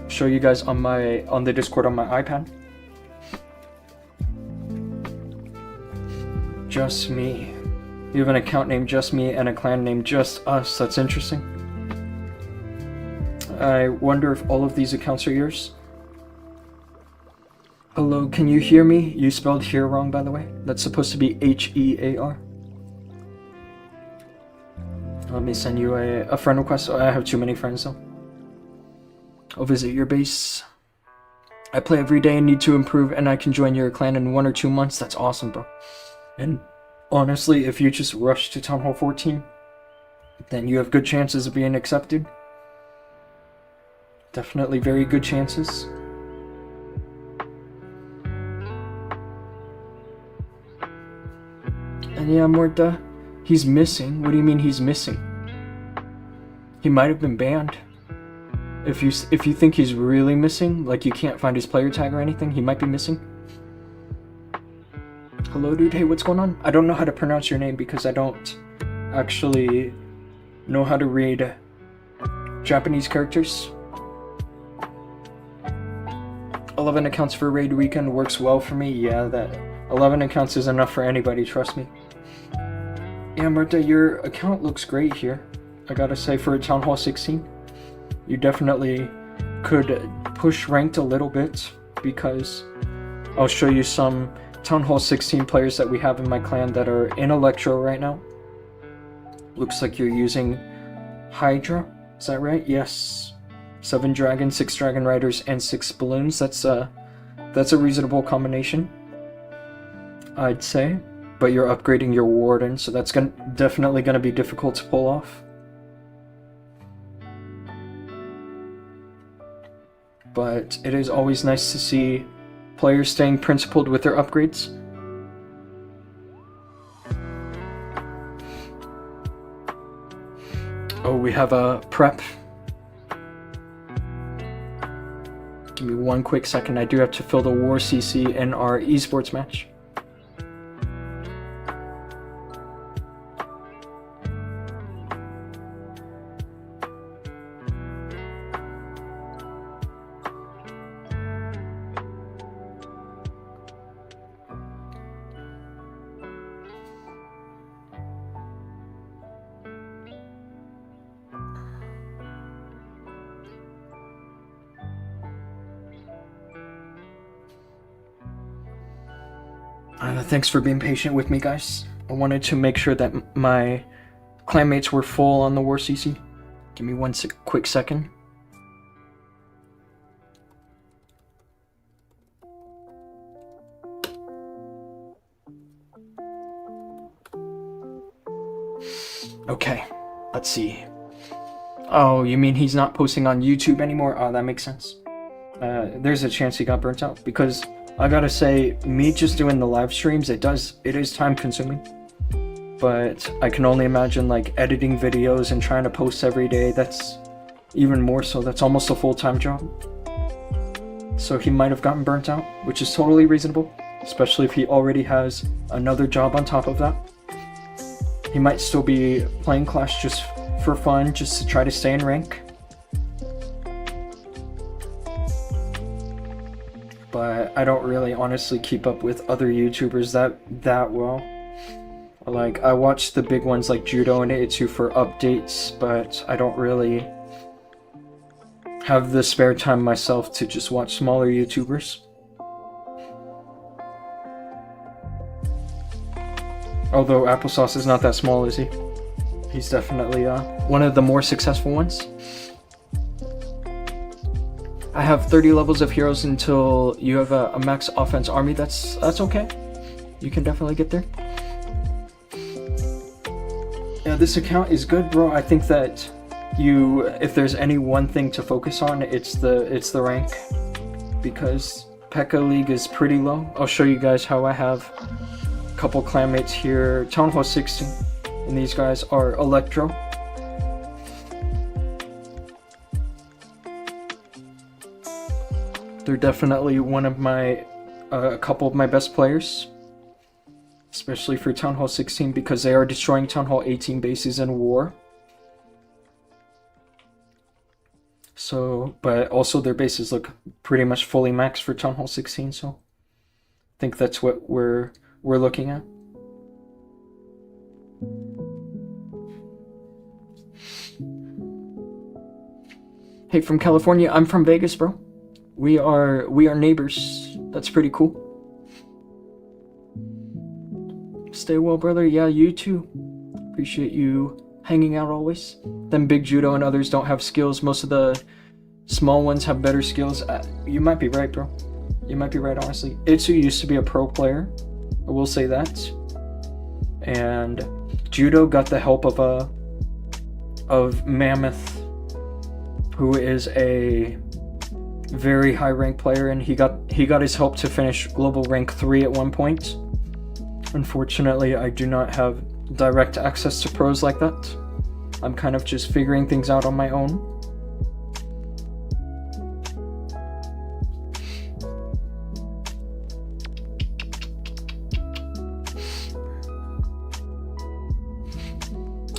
Speaker 2: Show you guys on the Discord on my iPad. Just Me. You have an account named Just Me and a clan named Just Us. That's interesting. I wonder if all of these accounts are yours. Hello, can you hear me? You spelled here wrong, by the way. That's supposed to be H-E-A-R. Let me send you a friend request. Oh, I have too many friends, though. I'll visit your base. I play every day and need to improve, and I can join your clan in 1 or 2 months. That's awesome, bro. And honestly, if you just rush to Town Hall 14, then you have good chances of being accepted. Definitely very good chances. And yeah, Morta, he's missing. What do you mean he's missing? He might have been banned. If you think he's really missing, like you can't find his player tag or anything, he might be missing. Hello, dude. Hey, what's going on? I don't know how to pronounce your name because I don't actually know how to read Japanese characters. 11 accounts for raid weekend works well for me. Yeah, that 11 accounts is enough for anybody, trust me. Yeah, Marta, your account looks great here. I gotta say, for a Town Hall 16, you definitely could push ranked a little bit, because I'll show you some Town Hall 16 players that we have in my clan that are in Electro right now. Looks like you're using Hydra, is that right? Yes. 7 dragons, 6 dragon riders, and 6 balloons. That's a reasonable combination, I'd say. But you're upgrading your warden, so that's definitely gonna be difficult to pull off. But it is always nice to see players staying principled with their upgrades. Oh, we have a prep. Give me one quick second. I do have to fill the War CC in our esports match. Thanks for being patient with me, guys. I wanted to make sure that my clanmates were full on the War CC. Give me one quick second. Okay, let's see. Oh, you mean he's not posting on YouTube anymore? Oh, that makes sense. There's a chance he got burnt out, because I gotta say, me just doing the live streams, it is time consuming. But I can only imagine like editing videos and trying to post every day. That's even more so. That's almost a full-time job. So he might have gotten burnt out, which is totally reasonable, especially if he already has another job on top of that. He might still be playing Clash just for fun, just to try to stay in rank. But I don't really honestly keep up with other YouTubers that well. Like, I watch the big ones like Judo and Itsu for updates, but I don't really have the spare time myself to just watch smaller YouTubers. Although Applesauce is not that small, is he? He's definitely one of the more successful ones. I have 30 levels of heroes until you have a max offense army. That's okay. You can definitely get there. Yeah, this account is good, bro. I think that if there's any one thing to focus on, it's the rank, because P.E.K.K.A. League is pretty low. I'll show you guys how I have a couple clanmates here. Town Hall 16, and these guys are Electro. They're definitely one of my, a couple of my best players, especially for Town Hall 16, because they are destroying Town Hall 18 bases in war. So, but also their bases look pretty much fully maxed for Town Hall 16, so I think that's what we're looking at. Hey, from California. I'm from Vegas, bro. We are neighbors. That's pretty cool. Stay well, brother. Yeah, you too. Appreciate you hanging out always. Them Big Judo and others don't have skills. Most of the small ones have better skills. You might be right, bro. You might be right, honestly. Itsu used to be a pro player. I will say that. And Judo got the help of Mammoth, who is a very high rank player, and he got his help to finish global rank 3 at one point. Unfortunately, I do not have direct access to pros like that. I'm kind of just figuring things out on my own.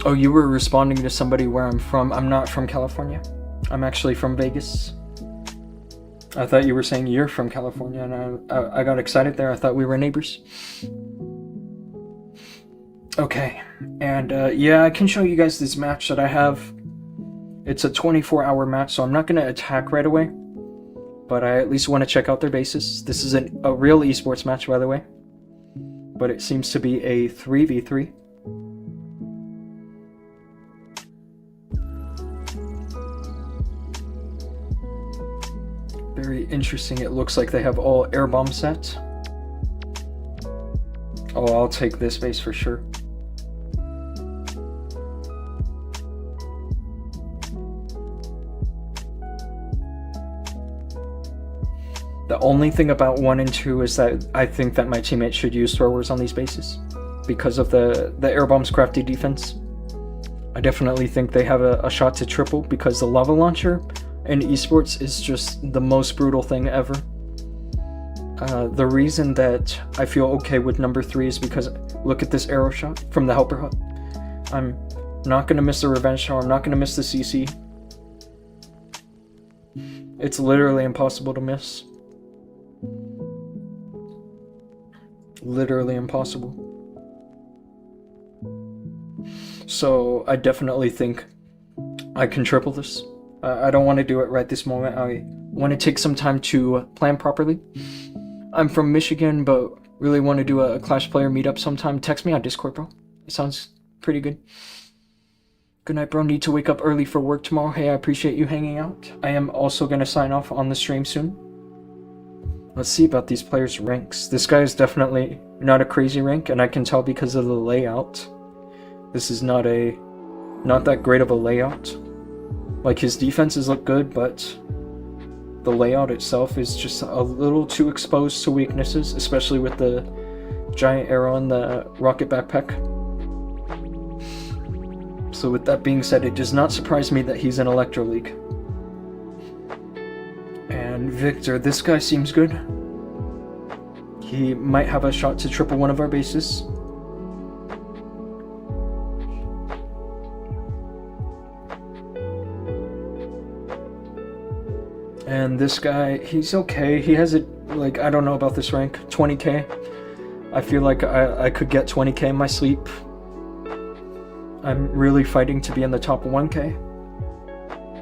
Speaker 2: Oh, you were responding to somebody where I'm from. I'm not from California. I'm actually from Vegas. I thought you were saying you're from California, and I got excited there. I thought we were neighbors. Okay, and yeah, I can show you guys this match that I have. It's a 24-hour match, so I'm not going to attack right away, but I at least want to check out their bases. This is a real esports match, by the way, but it seems to be a 3v3. Very interesting. It looks like they have all air bomb set. Oh, I'll take this base for sure. The only thing about 1 and 2 is that I think that my teammates should use throwers on these bases because of the air bomb's crafty defense. I definitely think they have a shot to triple because the lava launcher in esports is just the most brutal thing ever. The reason that I feel okay with number 3 is because look at this arrow shot from the helper hut. I'm not gonna miss the revenge tower. I'm not gonna miss the CC. It's literally impossible to miss. Literally impossible. So I definitely think I can triple this. I don't want to do it right this moment. I want to take some time to plan properly. I'm from Michigan, but really want to do a Clash player meetup sometime. Text me on Discord, bro. It sounds pretty good. Good night, bro. Need to wake up early for work tomorrow. Hey, I appreciate you hanging out. I am also going to sign off on the stream soon. Let's see about these players' ranks. This guy is definitely not a crazy rank, and I can tell because of the layout. This is not that great of a layout. Like, his defenses look good, but the layout itself is just a little too exposed to weaknesses, especially with the giant arrow and the rocket backpack. So with that being said, it does not surprise me that he's in Electro League. And Victor, this guy seems good. He might have a shot to triple one of our bases. And this guy, he's okay. He has a, like, I don't know about this rank, 20k. I feel like I could get 20k in my sleep. I'm really fighting to be in the top 1k.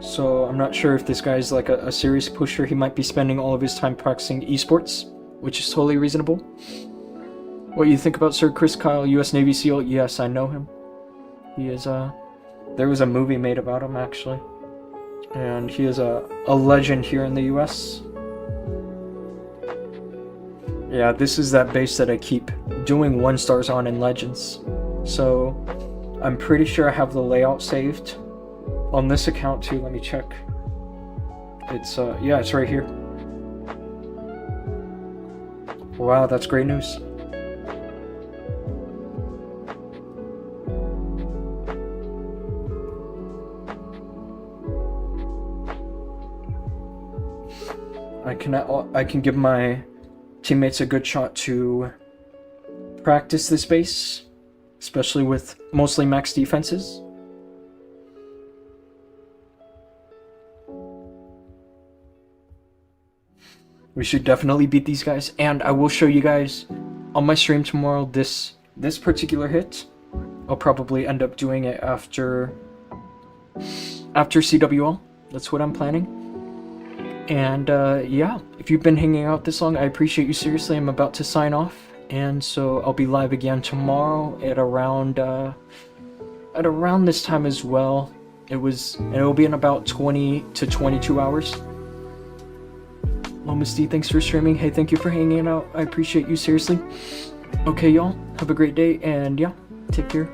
Speaker 2: So I'm not sure if this guy's like a serious pusher. He might be spending all of his time practicing esports, which is totally reasonable. What do you think about Sir Chris Kyle, US Navy SEAL? Yes, I know him. He is there was a movie made about him, actually. And he is a legend here in the US. Yeah, this is that base that I keep doing 1-stars on in Legends. So I'm pretty sure I have the layout saved on this account too. Let me check. It's yeah, it's right here. Wow, that's great news. I can give my teammates a good shot to practice this base, especially with mostly max defenses. We should definitely beat these guys, and I will show you guys on my stream tomorrow this particular hit. I'll probably end up doing it after CWL. That's what I'm planning. And yeah, if you've been hanging out this long, I appreciate you seriously. I'm about to sign off, and so I'll be live again tomorrow at around this time as well. It'll be in about 20 to 22 hours. Lomus D, thanks for streaming. Hey, thank you for hanging out. I appreciate you seriously. Okay, y'all, have a great day, and yeah, take care.